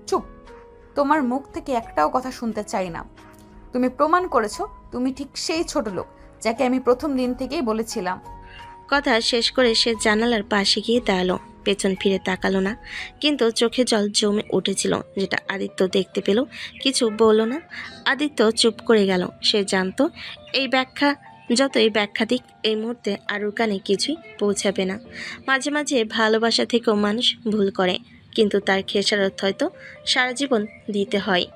চুপ, তোমার মুখ থেকে একটাও কথা শুনতে চাই না। তুমি প্রমাণ করেছো তুমি ঠিক সেই ছোট লোক যাকে আমি প্রথম দিন থেকেই বলেছিলাম। কথা শেষ করে সে জানালার পাশে গিয়ে দাঁড়ালো, পেছন ফিরে তাকালো না, কিন্তু চোখে জল জমে উঠেছিল, যেটা আদিত্য দেখতে পেল। কিছু বলল না। আদিত্য চুপ করে গেল। সে জানতো এই ব্যাখ্যা, যতই ব্যাখ্যা দিক, এই মুহূর্তে আরুর কানে কিছুই পৌঁছাবে না। মাঝে মাঝে ভালোবাসা থেকেও মানুষ ভুল করে, কিন্তু তার খেসারত হয়তো সারা জীবন দিতে হয়।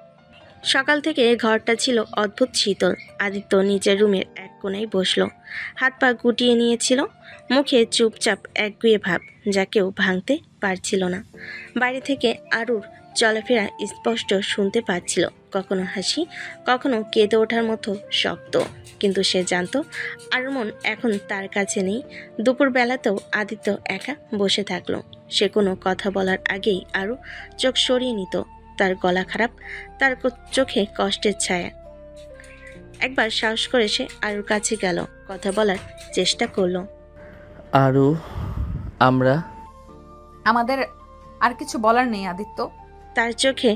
সকাল থেকে ঘরটা ছিল অদ্ভুত শীতল। আদিত্য নিজের রুমের এক কোণায় বসলো, হাত পা গুটিয়ে নিয়েছিল, মুখে চুপচাপ একগুঁয়ে ভাব, যা কেউ ভাঙতে পারছিল না। বাইরে থেকে আরুর চলাফেরা স্পষ্ট শুনতে পাচ্ছিল, কখনো হাসি, কখনো কেঁদে ওঠার মতো শব্দ। কিন্তু সে জানতো আরুর মন এখন তার কাছে নেই। দুপুরবেলাতেও আদিত্য একা বসে থাকলো। সে কোনো কথা বলার আগেই আরু চোখ সরিয়ে নিত। তার গলা খারাপ, তার চোখে কষ্টের ছায়া। একবার সাহস করে সে আরুর কাছে গেল, কথা বলার চেষ্টা করলো। আরু, আমাদের আর কিছু বলার নেই আদিত্য। তার চোখে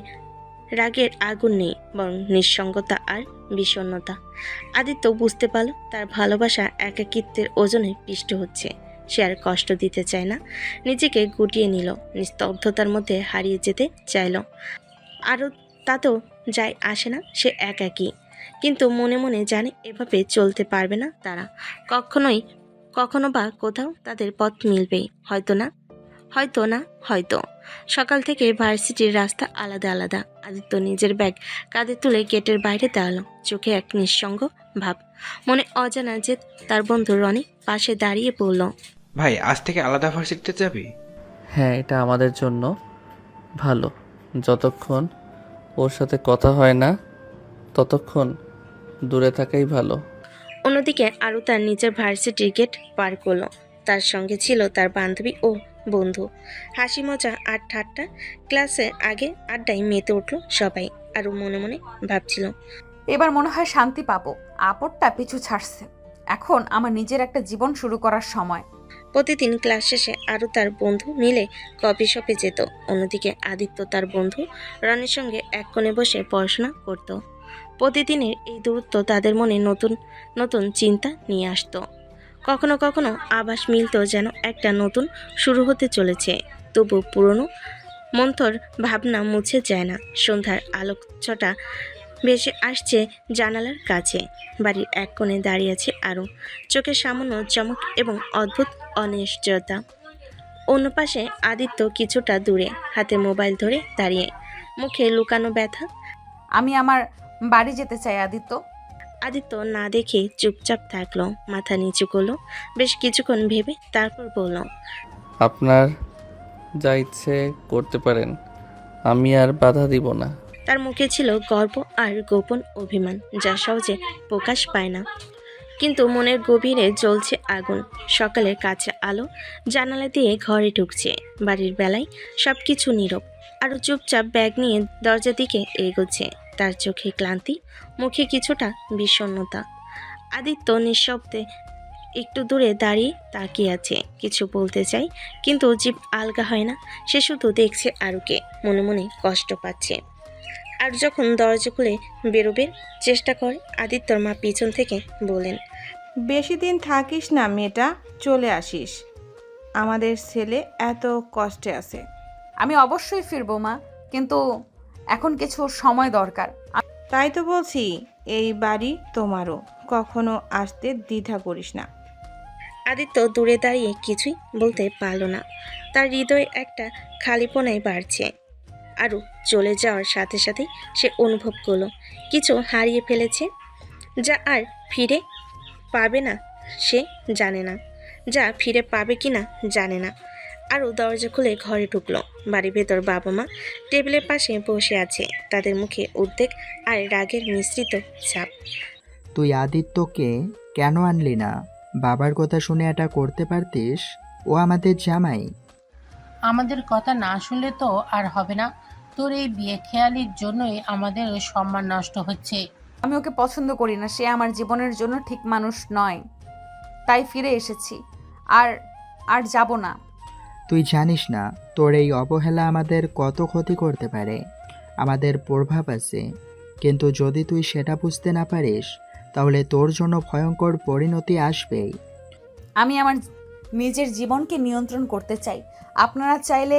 রাগের আগুন নেই, বরং নিঃসঙ্গতা আর বিষণ্ণতা। আদিত্য বুঝতে পারল তার ভালোবাসা একাকিত্বের ওজনে পিষ্ট হচ্ছে। সে আর কষ্ট দিতে চায় না, নিজেকে গুটিয়ে নিল, নিস্তব্ধতার মধ্যে হারিয়ে যেতে চাইল। আরও তাতেও যায় আসে না, সে একাকী, কিন্তু মনে মনে জানে এভাবে চলতে পারবে না তারা। কখনো বা কোথাও তাদের পথ মিলবেই, হয়তো। সকাল থেকে ভার্সিটির রাস্তা আলাদা আলাদা। আদিত্য নিজের ব্যাগ কাঁধে তুলে গেটের বাইরে দাঁড়ালো, চোখে এক নিঃসঙ্গ ভাব, মনে অজানা জেদ। তার বন্ধু রনি পাশে দাঁড়িয়ে বলল, ভাই আজ থেকে আলাদা ভার্সিটিতে যাবি? হ্যাঁ, এটা আমাদের জন্য ভালো। যতক্ষণ ওর সাথে কথা হয় না ততক্ষণ দূরে থাকাই ভালো। অন্যদিকে আরও তার নিজের ভার্সিটির গেট পার করলো। তার সঙ্গে ছিল তার বান্ধবী ও বন্ধু। হাসি মজা আর ঠাট্টা, ক্লাসে আগে আড্ডায় মেতে উঠল সবাই। আরও মনে মনে ভাবছিল, এবার মনে হয় শান্তি পাবো, আপদটা পিছু ছাড়ছে, এখন আমার নিজের একটা জীবন শুরু করার সময়। প্রতিদিন ক্লাস শেষে আরও তার বন্ধু মিলে কফি শপে যেত। অন্যদিকে আদিত্য তার বন্ধু রনির সঙ্গে এক কোণে বসে পড়াশোনা করত। প্রতিদিনের এই দূরত্ব তাদের মনে নতুন নতুন চিন্তা নিয়ে আসতো। কখনো কখনো আভাস মিলত যেন একটা নতুন শুরু হতে চলেছে, তবু পুরনো মন্থর ভাবনা মুছে যায় না। সন্ধ্যার আলোকছটা ভেসে আসছে জানালার কাছে। বাড়ির এক কোণে দাঁড়িয়ে আছে আরও, চোখে সামান্য চমক এবং অদ্ভুত অনিশ্চয়তা। অন্য পাশে আদিত্য কিছুটা দূরে, হাতে মোবাইল ধরে দাঁড়িয়ে, মুখে লুকানো ব্যথা। আমি আমার বাড়ি যেতে চাই আদিত্য। আদিত্য না দেখে চুপচাপ থাকলো, মাথা নিচু করলো বেশ কিছুক্ষণ ভেবে, তারপর বলল, আপনার যা ইচ্ছে করতে পারেন, আমি আর বাধা দিব না। তার মুখে ছিল গর্ব আর গোপন অভিমান, যা সহজে প্রকাশ পায় না, কিন্তু মনের গভীরে জ্বলছে আগুন। সকালের কাছে আলো জানালা দিয়ে ঘরে ঢুকছে। বাড়ির বেলায় সবকিছু নীরব। আরও চুপচাপ ব্যাগ নিয়ে দরজার দিকে এগোচ্ছে। তার চোখে ক্লান্তি, মুখে কিছুটা বিষণ্ণতা। আদিত্য নিঃশব্দে একটু দূরে দাঁড়িয়ে তাকিয়ে আছে, কিছু বলতে চাই কিন্তু জিভ আলগা হয় না। সে শুধু দেখছে আরুকে, মনে মনে কষ্ট পাচ্ছে। আর যখন দরজা খুলে বেরোবে চেষ্টা করে, আদিত্যর মা পিছন থেকে বলেন, বেশি দিন থাকিস না মেয়েটা, চলে আসিস। আমাদের ছেলে এত কষ্টে আছে। আমি অবশ্যই ফিরবো মা, কিন্তু এখন কিছু সময় দরকার। তাই তো বলছি, এই বাড়ি তোমারও, কখনো আসতে দ্বিধা করিস না। আদিত্য দূরে দাঁড়িয়ে কিছুই বলতে পারল না। তার হৃদয়ে একটা খালিপনায় বাড়ছে। আরও চলে যাওয়ার সাথে সাথে সে অনুভব করলো কিছু হারিয়ে ফেলেছে, যা আর ফিরে পাবে না। সে জানে না, যা ফিরে পাবে কি না জানে না। আরও দরজা খুলে ঘরে ঢুকলো। বাড়ির ভেতর বাবা মা টেবিলের পাশে বসে আছে, তাদের মুখে উদ্বেগ আর রাগের মিশ্রিত ছাপ। তুই আদিত্যকে কেন আনলি না? বাবার কথা শুনে এটা করতে পারতিস, ও আমাদের জামাই। আমাদের কথা না শুনলে তো আর হবে না। তোর এই বিয়ে খেয়ালির জন্যই আমাদের সম্মান নষ্ট হচ্ছে। আমি ওকে পছন্দ করি না, সে আমার জীবনের জন্য ঠিক মানুষ নয়, তাই ফিরে এসেছি। আর আর যাব না। তুই জানিস না তোর এই অবহেলা আমাদের কত ক্ষতি করতে পারে। আমাদের প্রভাব আছে, কিন্তু যদি তুই সেটা বুঝতে না পারিস তাহলে তোর জন্য ভয়ঙ্কর পরিণতি আসবেই। আমি আমার নিজের জীবনকে নিয়ন্ত্রণ করতে চাই। আপনারা চাইলে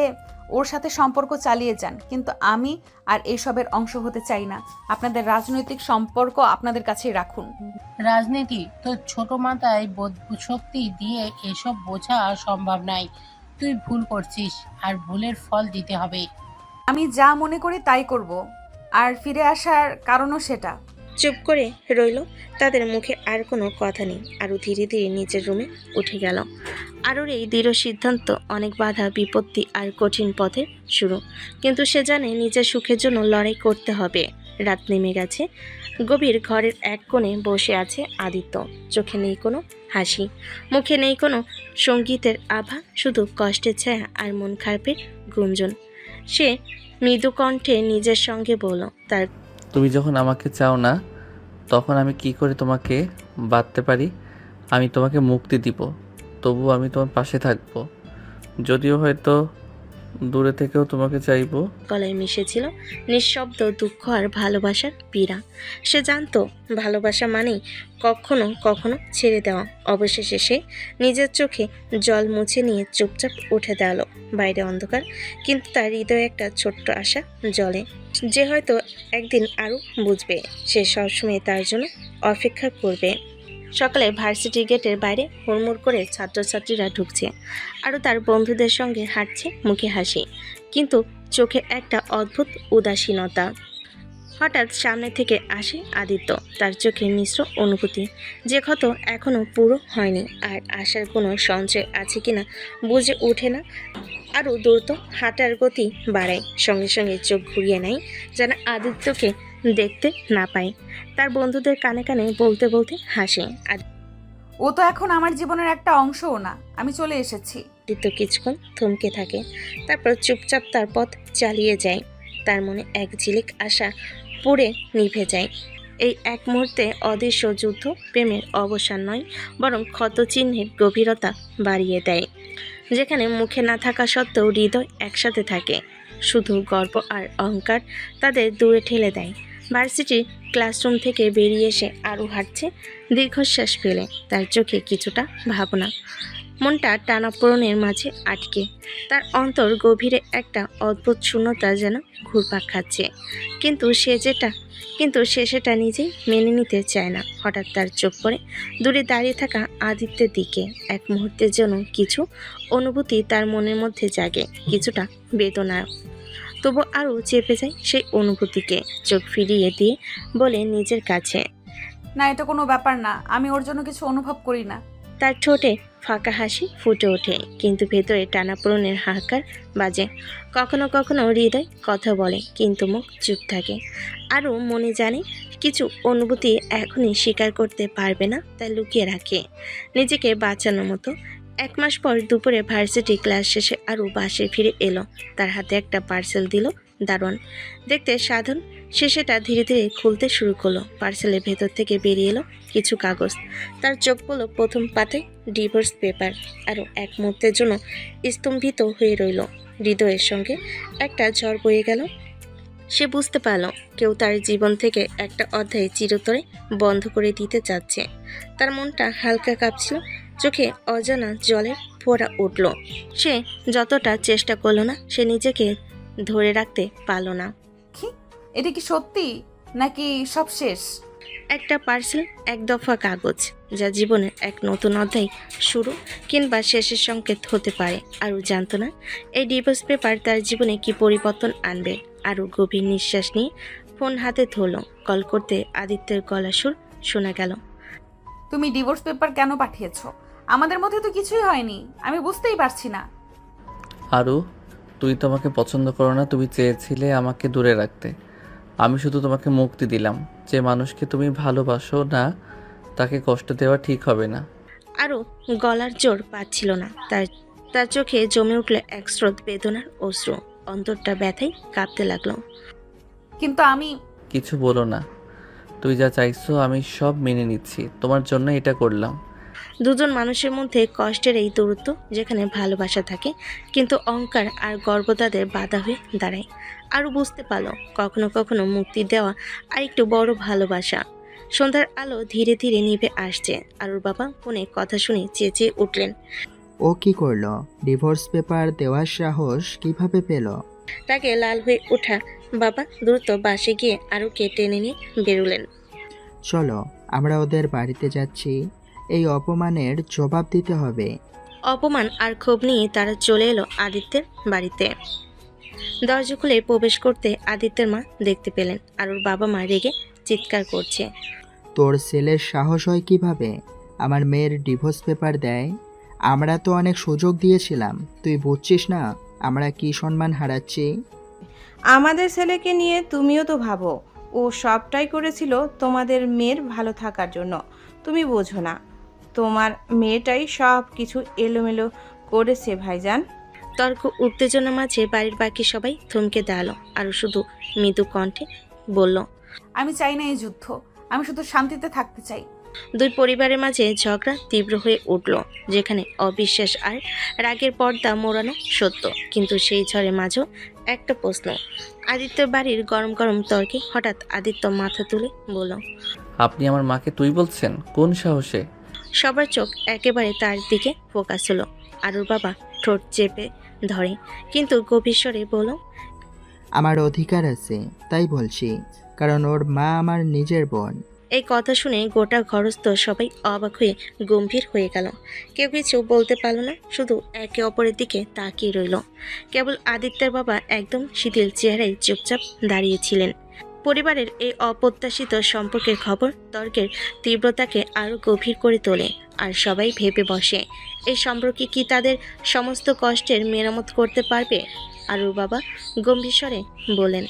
ওর সাথে সম্পর্ক চালিয়ে যান, কিন্তু আমি আর এসবের অংশ হতে চাই না। আপনাদের রাজনৈতিক সম্পর্ক আপনাদের কাছেই রাখুন। রাজনীতি তোর ছোট মাথায় শক্তি দিয়ে এসব বোঝা সম্ভব নয়। তুই ভুল করছিস, আর ভুলের ফল দিতে হবে। আমি যা মনে করি তাই করব, আর ফিরে আসার কারণও সেটা। চুপ করে রইল। তাদের মুখে আর কোনো কথা নেই। আরও ধীরে ধীরে নিচের রুমে উঠে গেল। আরুর এই দৃঢ় সিদ্ধান্ত অনেক বাধা বিপত্তি আর কঠিন পথের শুরু, কিন্তু সে জানে নিজের সুখের জন্য লড়াই করতে হবে। রাত নেমে গেছে। গভীর ঘরের এক কোণে বসে আছে আদিত্য। চোখে নেই কোনো হাসি, মুখে নেই কোনো সঙ্গীতের আভা, শুধু কষ্টের ছায়া আর মন খারাপের গুঞ্জন। সে মৃদু কণ্ঠে নিজের সঙ্গে বলল, তুমি যখন আমাকে চাও না, তখন আমি কি করে তোমাকে বাঁধতে পারি? আমি তোমাকে মুক্তি দিব, তবুও আমি তোমার পাশে থাকবো, যদিও হয়তো দূরে থেকেও তোমাকে চাইবো। গলায় মিশেছিল নিঃশব্দ দুঃখ আর ভালোবাসার পীড়া। সে জানতো ভালোবাসা মানেই কখনো কখনো ছেড়ে দেওয়া। অবশেষে সে নিজের চোখে জল মুছে নিয়ে চুপচাপ উঠে দাঁড়ালো। বাইরে অন্ধকার, কিন্তু তার হৃদয়ে একটা ছোট্ট আশা জ্বলে, যে হয়তো একদিন আরও বুঝবে। সে সবসময় তার জন্য অপেক্ষা করবে। সকালে ভার্সিটি গেটের বাইরে হুড়মুড় করে ছাত্রছাত্রীরা ঢুকছে। আরও তার বন্ধুদের সঙ্গে হাঁটছে, মুখে হাসি, কিন্তু চোখে একটা অদ্ভুত উদাসীনতা। হঠাৎ সামনে থেকে আসে আদিত্য। তার চোখে মিশ্র অনুভূতি, যে ক্ষত এখনও পুরো হয়নি, আর আশার কোনো সঞ্চয় আছে কিনা বুঝে ওঠে না। আরও দ্রুত হাঁটার গতি বাড়ায়, সঙ্গে সঙ্গে চোখ ঘুরিয়ে নেয় যেন আদিত্যকে দেখতে না পায়। তার বন্ধুদের কানে কানে বলতে বলতে হাসে, আর ও তো এখন আমার জীবনের একটা অংশও না, আমি চলে এসেছি। আদিত্য কিছুক্ষণ থমকে থাকে, তারপর চুপচাপ তার পথ চালিয়ে যায়। তার মনে এক ঝিলিক আশা পুড়ে নিভে যায়। এই এক মুহূর্তে অদৃশ্য যুদ্ধ প্রেমের অবসান নয়, বরং ক্ষতচিহ্নের গভীরতা বাড়িয়ে দেয়। যেখানে মুখে না থাকা সত্ত্বেও হৃদয় একসাথে থাকে, শুধু গর্ব আর অহংকার তাদের দূরে ঠেলে দেয়। ভার্সিটির ক্লাসরুম থেকে বেরিয়ে এসে আরও হাঁটছে, দীর্ঘশ্বাস ফেলে। তার চোখে কিছুটা ভাবনা, মনটা টানাপোড়েনের মাঝে আটকে। তার অন্তর গভীরে একটা অদ্ভুত শূন্যতা যেন ঘুরপাক খাচ্ছে, কিন্তু সে সেটা নিজেই মেনে নিতে চায় না। হঠাৎ তার চোখ পড়ে দূরে দাঁড়িয়ে থাকা আদিত্যের দিকে। এক মুহূর্তের জন্য কিছু অনুভূতি তার মনের মধ্যে জাগে, কিছুটা বেদনার, তবু আরও চেপে যায় সেই অনুভূতিকে। চোখ ফিরিয়ে দিয়ে বলে নিজের কাছে, না, এটা কোনো ব্যাপার না, আমি ওর জন্য কিছু অনুভব করি না। তার ঠোঁটে ফাঁকা হাসি ফুটে ওঠে, কিন্তু ভেতরে টানাপোড়েনের হাহাকার বাজে। কখনো কখনো হৃদয় কথা বলে, কিন্তু মুখ চুপ থাকে। আরও মনে জানে কিছু অনুভূতি এখনই স্বীকার করতে পারবে না, তাই লুকিয়ে রাখে নিজেকে বাঁচানোর মতো। 1 মাস পর দুপুরে ভার্সিটি ক্লাস শেষে আরও বাসায় ফিরে এলো। তার হাতে একটা পার্সেল দিল দারোয়ান। দেখতে সাধারণ, সে সেটা ধীরে ধীরে খুলতে শুরু করলো। পার্সেলের ভেতর থেকে বেরিয়ে এলো কিছু কাগজ। তার চোখ পড়ল প্রথম পাতায় ডিভোর্স পেপার। আরও এক মুহূর্তের জন্য স্তম্ভিত হয়ে রইল। হৃদয়ের সঙ্গে একটা ঝড় বয়ে গেল। সে বুঝতে পারল কেউ তার জীবন থেকে একটা অধ্যায় চিরতরে বন্ধ করে দিতে চাচ্ছে। তার মনটা হালকা কাঁপছিল, চোখে অজানা জলের ফোঁটা উঠল। সে যতটা চেষ্টা করলো না, সে নিজেকে ধরে রাখতে পারল না। কি, এটা কি সত্যি নাকি সব শেষ? একটা পার্সেল, এক দফা কাগজ, যা জীবনের এক নতুন অধ্যায় শুরু কিংবা শেষের সংকেত হতে পারে। আরও জানতো না এই ডিভোর্স পেপার তার জীবনে কি পরিবর্তন আনবে। আরও গভীর নিঃশ্বাস নিয়ে ফোন হাতে ধরল। কল করতে আদিত্যের গলা সুর শোনা গেল। তুমি ডিভোর্স পেপার কেন পাঠিয়েছো? আমাদের মধ্যে তো কিছুই হয়নি, আমি বুঝতেই পারছি না। আরু, তুই তো আমাকে পছন্দ করো না, তুমি চেয়েছিলে আমাকে দূরে রাখতে। আমি শুধু তোমাকে মুক্তি দিলাম। যে মানুষকে তুমি ভালোবাসো না তাকে কষ্ট দেওয়া ঠিক হবে না। আরও গলার জোর পাচ্ছিল না। তার চোখে জমে উঠল এক স্রোত বেদনার অশ্রু। অন্তরটা ব্যথায় কাঁপতে লাগলো। কিন্তু আমি কিছু বলো না, তুই যা চাইছো আমি সব মেনে নিচ্ছি, তোমার জন্য এটা করলাম। দুজন মানুষের মধ্যে কষ্টের এই দূরত্ব, যেখানে ভালোবাসা থাকে কিন্তু অহংকার আর গর্ব তাদের বাধা হয়ে দাঁড়ায়। আরও বুঝতে পারলো কখনো কখনো মুক্তি দেওয়া আর একটু বড় ভালোবাসা। সন্ধ্যার আলো ধীরে ধীরে নিভে আসছে। আরুর বাবা ফোনে কথা শুনে চেঁচিয়ে উঠলেন। ও কি করলো? ডিভোর্স পেপার দেওয়ার সাহস কিভাবে পেল? তাকে লাল হয়ে ওঠা বাবা দ্রুত বাসে গিয়ে আরুকে টেনে নিয়ে বেরোলেন। চলো, আমরা ওদের বাড়িতে যাচ্ছি, এই অপমানের জবাব দিতে হবে। অপমান আর ক্ষোভ নিয়ে তারা চলে এলো আদিত্যের বাড়িতে। দরজা খুলে প্রবেশ করতে আদিত্যের মা দেখতে পেলেন আরুর বাবা মা রেগে চিৎকার করছে। তোর ছেলের সাহস হয় কিভাবে আমার মেয়ের ডিভোর্স পেপার দেয়? আমরা তো অনেক সুযোগ দিয়েছিলাম, তুই বুঝছিস না আমরা কি সম্মান হারাচ্ছি? আমাদের ছেলেকে নিয়ে তুমিও তো ভাবো, ও সবটাই করেছিল তোমাদের মেয়ের ভালো থাকার জন্য। তুমি বোঝো না, তোমার মেয়েটাই সব কিছু এলোমেলো করেছে ভাইজান। তর্ক উত্তেজনা মাঝে বাড়ির বাকি সবাই থমকে দাঁড়ালো। আরও শুধু মৃদু কণ্ঠে বলল, আমি চাই না এই যুদ্ধ, আমি শুধু শান্তিতে থাকতে চাই। দুই পরিবারের মাঝে ঝগড়া তীব্র হয়ে উঠল, যেখানে অবিশ্বাস আর রাগের পর্দা মোড়ানো সত্য। কিন্তু সেই ঝড়ের মাঝেও একটা প্রশ্ন। আদিত্যর বাড়ির গরম গরম তর্কে হঠাৎ আদিত্য মাথা তুলে বলল, আপনি আমার মাকে তুই বলছেন? কোন সাহসে? সবার চোখ একেবারে তার দিকে ফোকাস হলো। আরুর বাবা ঠোঁট চেপে ধরে, কিন্তু গভীর স্বরে বলল, আমার অধিকার আছে তাই বলছি, কারণ ওর মা আমার নিজের বোন। এই কথা শুনে গোটা ঘরস্থ সবাই অবাক হয়ে গম্ভীর হয়ে গেল। কেউ কিছু বলতে পারল না, শুধু একে অপরের দিকে তাকিয়ে রইল। কেবল আদিত্যের বাবা একদম শিথিল চেহারায় চুপচাপ দাঁড়িয়েছিলেন। পরিবারের এই অপ্রত্যাশিত সম্পর্কের খবর তর্কের তীব্রতাকে আরও গভীর করে তোলে। আর সবাই ভেবে বসে, এই সম্পর্কে কি তাদের সমস্ত কষ্টের মেরামত করতে পারবে? আরুর বাবা গম্ভীর স্বরে বলেন,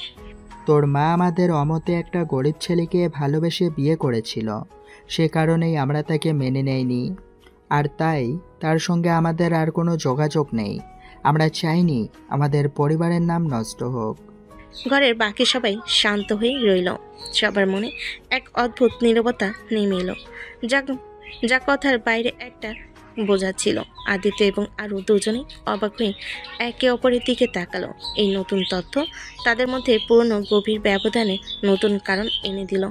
তোর মা আমাদের অমতে একটা গরিব ছেলেকে ভালোবেসে বিয়ে করেছিল, সে কারণেই আমরা তাকে মেনে নেইনি। আর তাই তার সঙ্গে আমাদের আর কোনো যোগাযোগ নেই। আমরা চাইনি আমাদের পরিবারের নাম নষ্ট হোক। ঘরের বাকি সবাই শান্ত হয়ে রইল। সবার মনে এক অদ্ভুত নীরবতা নেমে এলো, যা কথার বাইরে একটা বোঝাচ্ছিল। আদিত্য এবং আরও দুজনেই অবাক হয়ে একে অপরের দিকে তাকালো। এই নতুন তথ্য তাদের মধ্যে পুরনো গভীর ব্যবধানে নতুন কারণ এনে দিল।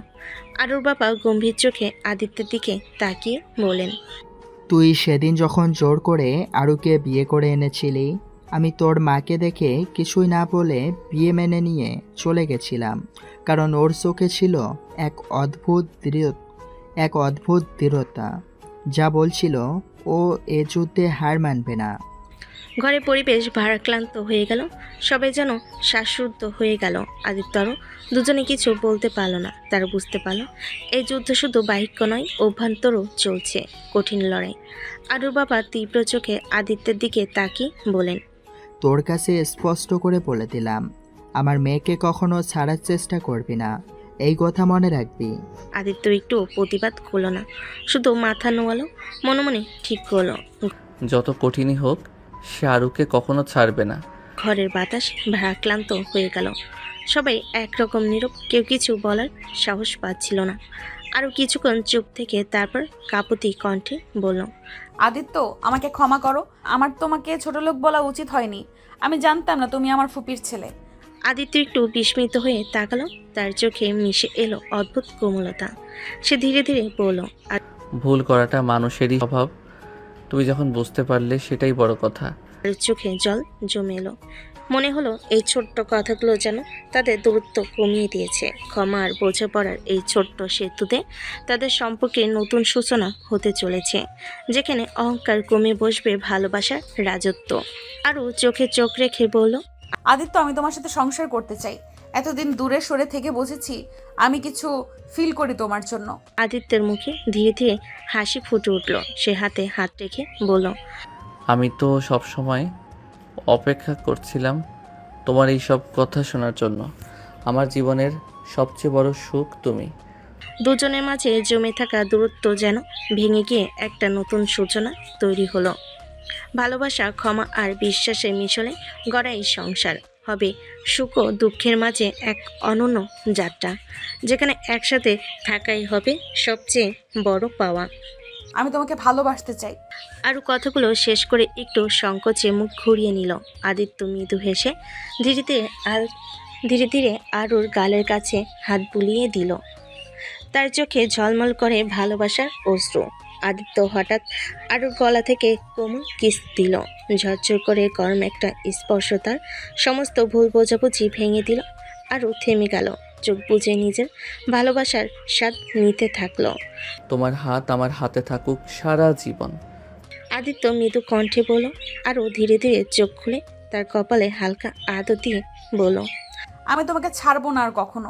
আরুর বাবা গম্ভীর চোখে আদিত্যের দিকে তাকিয়ে বলেন, তুই সেদিন যখন জোর করে আরুকে বিয়ে করে এনেছিলি, আমি তোর মাকে দেখে কিছুই না বলে বিয়ে মেনে নিয়ে চলে গেছিলাম, কারণ ওর চোখে ছিল এক অদ্ভুত দৃঢ়তা, যা বলছিল ও এ যুদ্ধে হার মানবে না। ঘরে পরিবেশ ভারাক্রান্ত হয়ে গেল। সবাই যেন শ্বাসরুদ্ধ হয়ে গেল। আদিত্যরও দুজনে কিছু বলতে পারল না। তারা বুঝতে পারল এই যুদ্ধ শুধু বাহিক্য নয়, অভ্যন্তরও চলছে কঠিন লড়াই। আরুর বাবা তীব্র চোখে আদিত্যের দিকে তাকিয়ে বলেন, তোর কাছে স্পষ্ট করে বলে দিলাম, আমার মেয়েকে কখনো ছাড়ার চেষ্টা করবি না, এই কথা মনে রাখবি। আদিত্য একটু প্রতিবাদ করলো না, শুধু মাথা নোয়ালো। মনে মনে ঠিক করলো যত কঠিনই হোক সে আরুকে কখনো ছাড়বে না। ঘরের বাতাস ভারাক্রান্ত হয়ে গেল। সবাই একরকম নীরব, কেউ কিছু বলার সাহস পাচ্ছিল না। আরও কিছুক্ষণ চুপ থেকে তারপর কাপতি কণ্ঠে বলল, আদিত্য, আমাকে ক্ষমা করো। আমার তোমাকে ছোট লোক বলা উচিত হয়নি। আমি জানতাম না তুমি আমার ফুপির ছেলে। আদিত্য একটু বিস্মিত হয়ে তাকালো। তার চোখে মিশে এলো অদ্ভুত কোমলতা। সে ধীরে ধীরে বলল, ভুল করাটা মানুষেরই স্বভাব। তুমি যখন বুঝতে পারলে সেটাই বড় কথা। আর চোখে জল জমে এলো। মনে হলো এই ছোট্ট কথাগুলো যেন তাদের দূরত্ব কমিয়ে দিয়েছে। ক্ষমা আর বোঝাপড়ার এই ছোট্ট সেতুতে তাদের সম্পর্কে নতুন সূচনা হতে চলেছে, যেখানে অহংকার কমে বসবে ভালোবাসার রাজত্ব। আরও চোখে চোখ রেখে বলল, আদিত্য, আমি তোমার সাথে সংসার করতে চাই। এতদিন দূরে সরে থেকে বুঝেছি আমি কিছু ফিল করি তোমার জন্য। আদিত্যের মুখে ধীরে ধীরে হাসি ফুটে উঠল। সে হাতে হাত রেখে বলল, আমি তো সব সময় অপেক্ষা করছিলাম তোমার এই সব কথা শোনার জন্য। আমার জীবনের সবচেয়ে বড় সুখ তুমি। দুজনের মাঝে জমে থাকা দূরত্ব যেন ভেঙে গিয়ে একটা নতুন সূচনা তৈরি হলো। ভালোবাসা, ক্ষমা আর বিশ্বাসের মিশনে গড়া এই সংসার হবে সুখ ও দুঃখের মাঝে এক অনন্য যাত্রা, যেখানে একসাথে থাকাই হবে সবচেয়ে বড় পাওয়া। আমি তোমাকে ভালোবাসতে চাই। আরও কথাগুলো শেষ করে একটু সংকোচে মুখ ঘুরিয়ে নিল। আদিত্য মৃদু হেসে ধীরে ধীরে আরুর গালের কাছে হাত বুলিয়ে দিল। তার চোখে ঝলমল করে ভালোবাসার অশ্রু। আদিত্য হঠাৎ আরুর গলা থেকে কোমল কিস দিল। ঝরঝর করে গরম একটা স্পর্শ তার সমস্ত ভুল বোঝাবুঝি ভেঙে দিল। আরও থেমে গেল, চোখ বুজে নিজের ভালোবাসার স্বাদ নিতে থাকলো। তোমার হাত আমার হাতে থাকুক সারা জীবন। আদিত্য মৃদু কণ্ঠে বলল। আরও ধীরে ধীরে চোখ খুলে তার কপালে হালকা আদর দিয়ে বলল, আমি তোমাকে ছাড়বো না আর কখনো।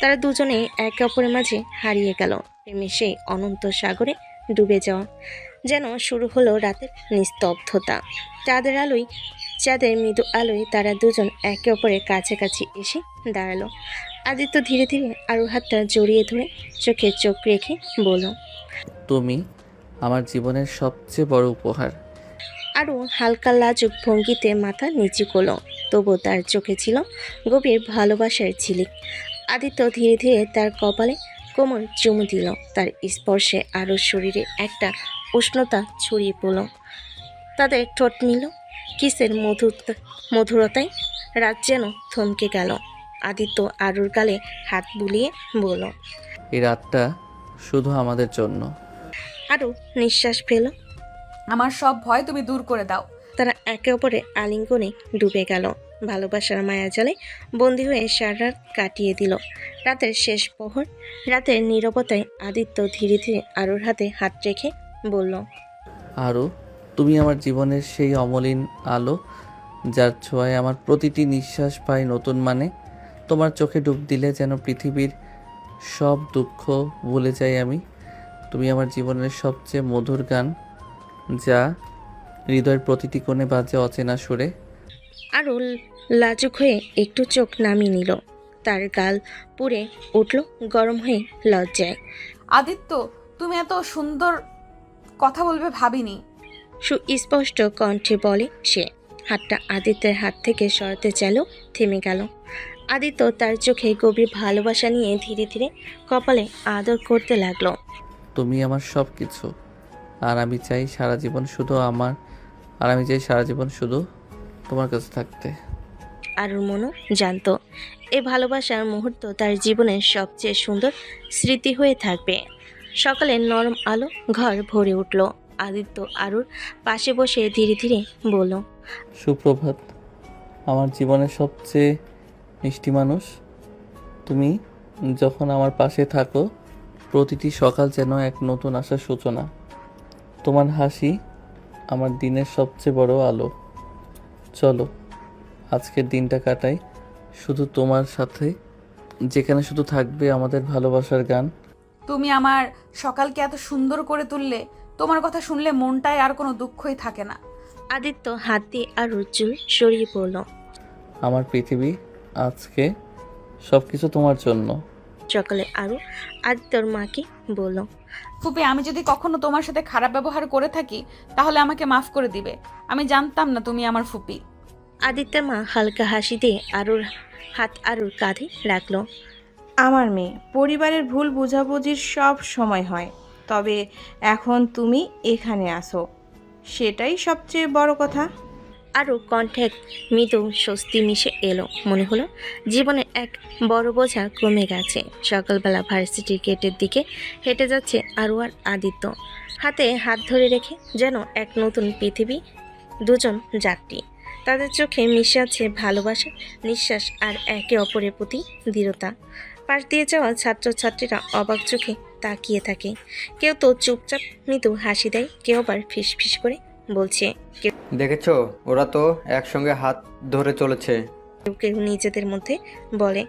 তারা দুজনে একে অপরের মাঝে হারিয়ে গেল। প্রেমে সেই অনন্ত সাগরে ডুবে যাওয়া যেন শুরু হলো রাতের নিস্তব্ধতা। চাঁদের মৃদু আলোয় তারা দুজন একে অপরের কাছাকাছি এসে দাঁড়ালো। আদিত্য ধীরে ধীরে আরও হাতটা জড়িয়ে ধরে চোখে চোখ রেখে বলল, তুমি আমার জীবনের সবচেয়ে বড় উপহার। আরও হালকা লাজুক ভঙ্গিতে মাথা নিচু করল, তবু তার চোখে ছিল গভীর ভালোবাসার ঝিলিক। আদিত্য ধীরে ধীরে তার কপালে কোমল চুমু দিল। তার স্পর্শে আরও শরীরে একটা উষ্ণতা ছড়িয়ে পড়ল। তাদের ঠোঁট মিল, কিসের মধুরতায় রাত যেন থমকে গেল। আদিত্য আরুর গালে হাত বুলিয়ে বলল, এই রাতটা শুধু আমাদের জন্য। আরও নিঃশ্বাস ফেল। আমার সব ভয় তুমি দূর করে দাও। তারা একে অপরের আলিঙ্গনে ডুবে গেল। ভালোবাসার মায়াজালে বন্দী হয়ে সারা রাত কাটিয়ে দিল। রাতের শেষ প্রহর, রাতের নীরবতায় আদিত্য ধীরে ধীরে আরুর হাতে হাত রেখে বলল, আরু, তুমি আমার জীবনের সেই অমলিন আলো, যার ছোঁয়ায় আমার প্রতিটি নিঃশ্বাস পায় নতুন মানে। তোমার চোখে ডুব দিলে যেন পৃথিবীর সব দুঃখ ভুলে যাই আমি। তুমি আমার জীবনের সবচেয়ে মধুর গান, যা হৃদয়ের প্রতিটি কোণে বাজে অচেনা সুরে। আরও লাজুক হয়ে একটু চোখ নামিয়ে নিল। তার গাল পুড়ে উঠল গরম হয়ে লজ্জায়। আদিত্য, তুমি এত সুন্দর কথা বলবে ভাবিনি। সুস্পষ্ট কণ্ঠে বলে সে। হাতটা আদিত্যের হাত থেকে সরাতে চাইলেও থেমে গেল। আদিত্য তার চোখে গভীর ভালোবাসা নিয়ে ধীরে ধীরে কপালে আদর করতে লাগলো। তুমি আমার সব কিছু, আর আমি চাই সারা জীবন শুধু তোমার কাছে থাকতে। আরুর মনও জানতো এই ভালোবাসার মুহূর্ত তার জীবনের সবচেয়ে সুন্দর স্মৃতি হয়ে থাকবে। সকালে নরম আলো ঘর ভরে উঠল। আদিত্য আরুর পাশে বসে ধীরে ধীরে বলল, সুপ্রভাত আমার জীবনের সবচেয়ে মিষ্টি মানুষ। তুমি যখন আমার পাশে থাকো প্রতিটি সকাল যেন এক নতুন আশার সূচনা। তোমার হাসি আমার দিনের সবচেয়ে বড় আলো। চলো আজকের দিনটা কাটাই শুধু তোমার সাথে, যেখানে শুধু থাকবে আমাদের ভালোবাসার গান। তুমি আমার সকালকে এত সুন্দর করে তুললে, তোমার কথা শুনলে মনটায় আর কোনো দুঃখই থাকে না। আদিত্য হাত দিয়ে আরুর চুল সরিয়ে পড়ল। আমার পৃথিবী আজকে সব কিছু তোমার জন্য। সকালে আরু আদিত্যর মাকে বলল, ফুপি, আমি যদি কখনো তোমার সাথে খারাপ ব্যবহার করে থাকি তাহলে আমাকে মাফ করে দিবে। আমি জানতাম না তুমি আমার ফুপি। আদিত্যের মা হালকা হাসি দিয়ে আরুর হাত আরুর কাঁধে রাখলো। আমার মেয়ে, পরিবারের ভুল বোঝাবুঝির সব সময় হয়, তবে এখন তুমি এখানে আসো, সেটাই সবচেয়ে বড় কথা। আরও কণ্ঠে এক মৃদু স্বস্তি মিশে এলো। মনে হলো জীবনে এক বড় বোঝা কমে গেছে। সকালবেলা ভার্সিটির গেটের দিকে হেঁটে যাচ্ছে আরু আর আদিত্য, হাতে হাত ধরে রেখে, যেন এক নতুন পৃথিবী। দুজন যাত্রী, তাদের চোখে মিশে আছে ভালোবাসা, নিঃশ্বাস আর একে অপরের প্রতি দৃঢ়তা। পাশ দিয়ে যাওয়া ছাত্রছাত্রীরা অবাক চোখে তাকিয়ে থাকে। কেউ তো চুপচাপ মৃদু হাসি দেয়, কেউ আবার ফিসফিস করে বলছে, দেখেছো ওরা তো একসঙ্গে হাত ধরে চলেছে। কেউ কেউ নিজেদের মধ্যে বলে,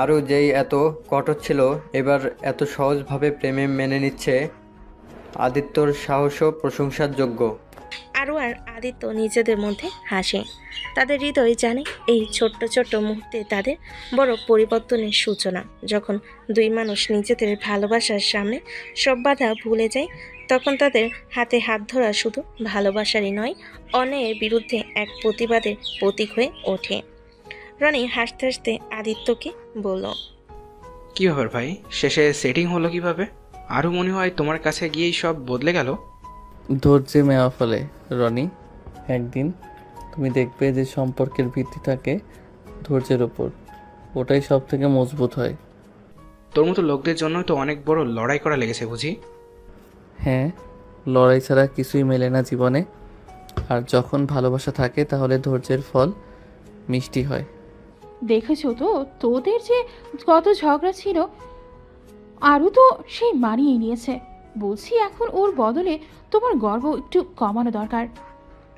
আরও যেই এত কঠোর ছিল এবার এত সহজভাবে প্রেমে মেনে নিচ্ছে। আদিত্যর সাহসও প্রশংসার যোগ্য। আরু আর আদিত্য নিজেদের মধ্যে হাসে। তাদের হৃদয় জানে এই ছোট্ট ছোট্ট মুহূর্তে তাদের বড় পরিবর্তনের সূচনা। যখন দুই মানুষ নিজেদের ভালোবাসার সামনে সব বাধা ভুলে যায়, তখন তাদের হাতে হাত ধরা শুধু ভালোবাসারই নয়, অন্যায়ের বিরুদ্ধে এক প্রতিবাদের প্রতীক হয়ে ওঠে। রনি হাসতে হাসতে আদিত্যকে বলল, কি ব্যাপার ভাই, শেষে সেটিং হলো কিভাবে? আরও মনে হয় তোমার কাছে গিয়েই সব বদলে গেল। ধৈর্যে মেওয়া ফলে রনি, একদিন তুমি দেখবে যে সম্পর্কের ভিত্তি থাকে ধৈর্যের ওপর, ওটাই সব থেকে মজবুত হয়। তোর মতো লোকদের জন্য তো অনেক বড় লড়াই করা লেগেছে বুঝি। হ্যাঁ, লড়াই ছাড়া কিছুই মেলে না জীবনে। আর যখন ভালোবাসা থাকে তাহলে ধৈর্যের ফল মিষ্টি হয়। দেখেছো তো তোদের যে কত ঝগড়া ছিল, আরও তো সেই মানিয়ে নিয়েছে। বলছি এখন ওর বদলে তোমার গর্ব একটু কমানো দরকার।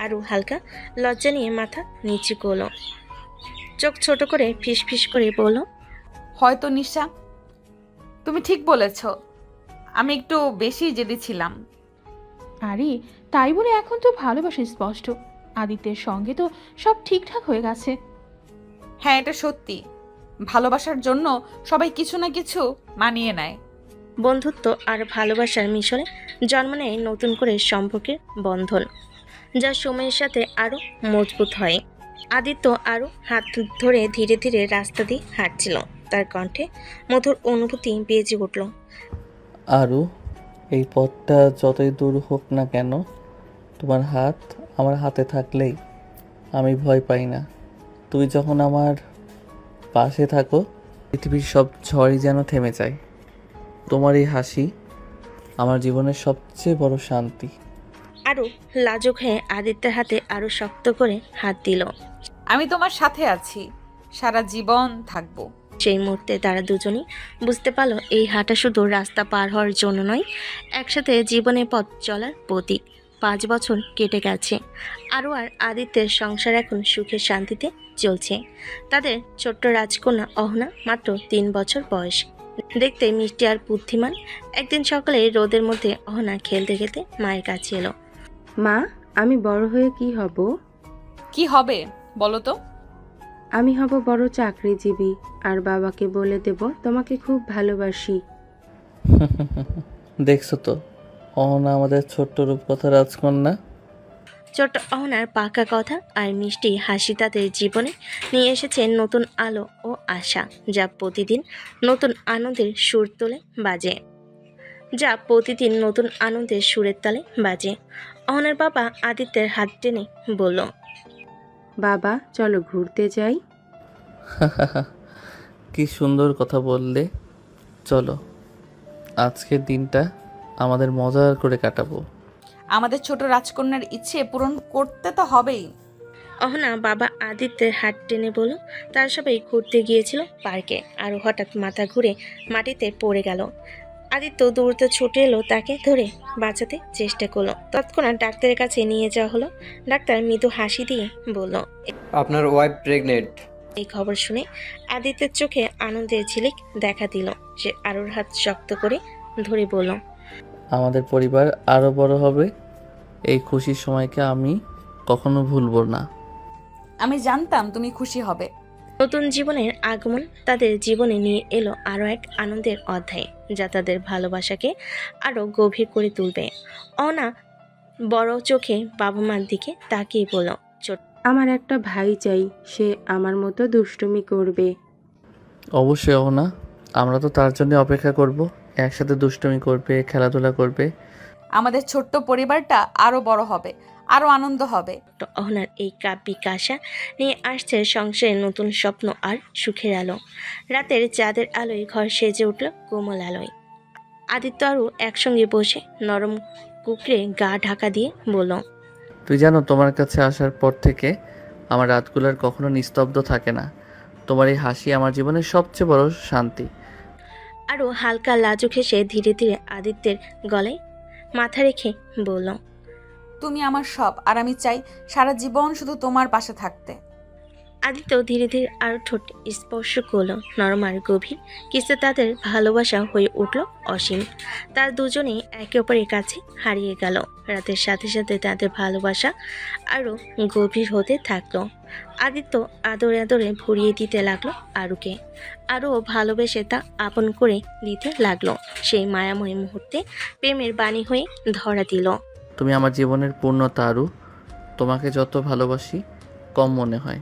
আরু হালকা লজ্জা নিয়ে মাথা নিচু করলো, চোখ ছোট করে ফিসফিস করে বলল, হয়তো নিশা, তুমি ঠিক বলেছ, আমি একটু বেশি জেদি ছিলাম। আরে তাই বলে এখন তো ভালোবাসা স্পষ্ট। আদিত্যের সঙ্গে তো সব ঠিকঠাক হয়ে গেছে। হ্যাঁ, এটা সত্যি। ভালোবাসার জন্য সবাই কিছু না কিছু মানিয়ে নেয়। বন্ধুত্ব আর ভালোবাসার মিশনে জন্ম নেয় নতুন করে সম্পর্কের বন্ধন, যা সময়ের সাথে আরও মজবুত হয়। আদিত্য আরও হাত ধরে ধীরে ধীরে রাস্তা দিয়ে হাঁটছিল। তার কণ্ঠে মধুর অনুভূতি বেজে উঠল। আরও এই পথটা যতই দূর হোক না কেন, তোমার হাত আমার হাতে থাকলেই আমি ভয় পাই না। তুমি যখন আমার পাশে থাকো পৃথিবীর সব ঝড়ই যেন থেমে যায়। তোমার এই হাসি আমার জীবনের সবচেয়ে বড় শান্তি। আরও লাজুক হয়ে আদিত্যের হাতে আরও শক্ত করে হাত দিল। আমি তোমার সাথে আছি, সারা জীবন থাকবো। সেই মুহূর্তে তারা দুজনেই বুঝতে পারলো এই হাঁটা শুধু রাস্তা পার হওয়ার জন্য নয়, একসাথে জীবনের পথ চলার প্রতীক। 5 বছর কেটে গেছে। আরও আর আদিত্যের সংসার এখন সুখে শান্তিতে চলছে। তাদের ছোট্ট রাজকন্যা অহনা মাত্র 3 বছর বয়স, দেখতে মিষ্টি আর বুদ্ধিমান। একদিন সকালে রোদের মধ্যে অহনা খেলতে খেলতে মায়ের কাছে এলো। মা, আমি বড় হয়ে কি হব? কি হবে বলো তো? আমি হব বড় চাকরিজীবী, আর বাবাকে বলে দেব তোমাকে খুব ভালোবাসি। দেখছো তো অহনা আমাদের ছোট্ট রূপকথা রাজকন্যা। ছোট্ট অহনার পাকা কথা আর মিষ্টি হাসি তাদের জীবনে নিয়ে এসেছে নতুন আলো ও আশা, যা প্রতিদিন নতুন আনন্দের সুর তোলে বাজে সুরের তালে বাজে। অহনার বাবা আদিত্যের হাত টেনে বলল, বাবা চলো ঘুরতে যাই। কি সুন্দর কথা বললে। চলো আজকের দিনটা আমাদের মজা করে কাটাবো। আমাদের ছোট রাজকন্যার ইচ্ছে পূরণ করতে তো হবেই। অহনা বাবা আদিত্যের হাত টেনে বলল। তারা সবাই ঘুরতে গিয়েছিল পার্কে। আরও হঠাৎ মাথা ঘুরে মাটিতে পড়ে গেল। আদিত্য দ্রুত ছুটে এলো, তাকে ধরে বাঁচাতে চেষ্টা করলো। তৎক্ষণাৎ ডাক্তারের কাছে নিয়ে যাওয়া হলো। ডাক্তার মৃদু হাসি দিয়ে বলল, আপনার ওয়াইফ প্রেগনেন্ট। এই খবর শুনে আদিত্যের চোখে আনন্দের ঝিলিক দেখা দিল। সে আরুর হাত শক্ত করে ধরে বলল, আমাদের পরিবার আরও বড় হবে। এই খুশির সময়কে আমি কখনো ভুলব না। আমি জানতাম তুমি খুশি হবে। নতুন জীবনের আগমন তাদের জীবনে নিয়ে এলো আরও এক আনন্দের অধ্যায়, যা তাদের ভালোবাসাকে আরও গভীর করে তুলবে। অনা বড় চোখে বাবা মার দিকে তাকিয়ে বলল, আমার একটা ভাই চাই, সে আমার মতো দুষ্টুমি করবে। অবশ্যই না, আমরা তো তার জন্য অপেক্ষা করব। একসাথে দুষ্টুমি করবে, খেলাধুলা করবে। আমাদের ছোট্ট পরিবারটা আরো বড় হবে, আরো আনন্দ হবে। অহনার এই কাব্যিক আশা নিয়ে আসছে সংসারের নতুন স্বপ্ন আর সুখের আলো। রাতের চাঁদের আলোয় ঘর সেজে উঠল কোমল আলোয়। আদিত্য আরও একসঙ্গে বসে নরম কুকড়ে গা ঢাকা দিয়ে বলল, তুই জানো, তোমার কাছে আসার পর থেকে আমার রাতগুলো আর কখনো নিস্তব্ধ থাকে না। তোমার এই হাসি আমার জীবনের সবচেয়ে বড় শান্তি। আরও হালকা লাজুক হেসে ধীরে ধীরে আদিত্যের গলায় মাথা রেখে বলল, তুমি আমার সব, আর আমি চাই সারা জীবন শুধু তোমার পাশে থাকতে। আদিত্য ধীরে ধীরে আরও ঠোঁট স্পর্শ করলো, নরম আর গভীর কিছু তাদের ভালোবাসা হয়ে উঠল অসীম। তার দুজনেই একে অপরের কাছে হারিয়ে গেল। রাতের সাথে সাথে তাদের ভালোবাসা আরও গভীর হতে থাকলো। আদিত্য আদরে আদরে ভরিয়ে দিতে লাগলো আরুকে, আরও ভালোবেসে তা আপন করে দিতে লাগলো। সেই মায়াময় মুহূর্তে প্রেমের বাণী হয়ে ধরা দিল। তুমি আমার জীবনের পূর্ণতা আরু। তোমাকে যত ভালোবাসি কম মনে হয়।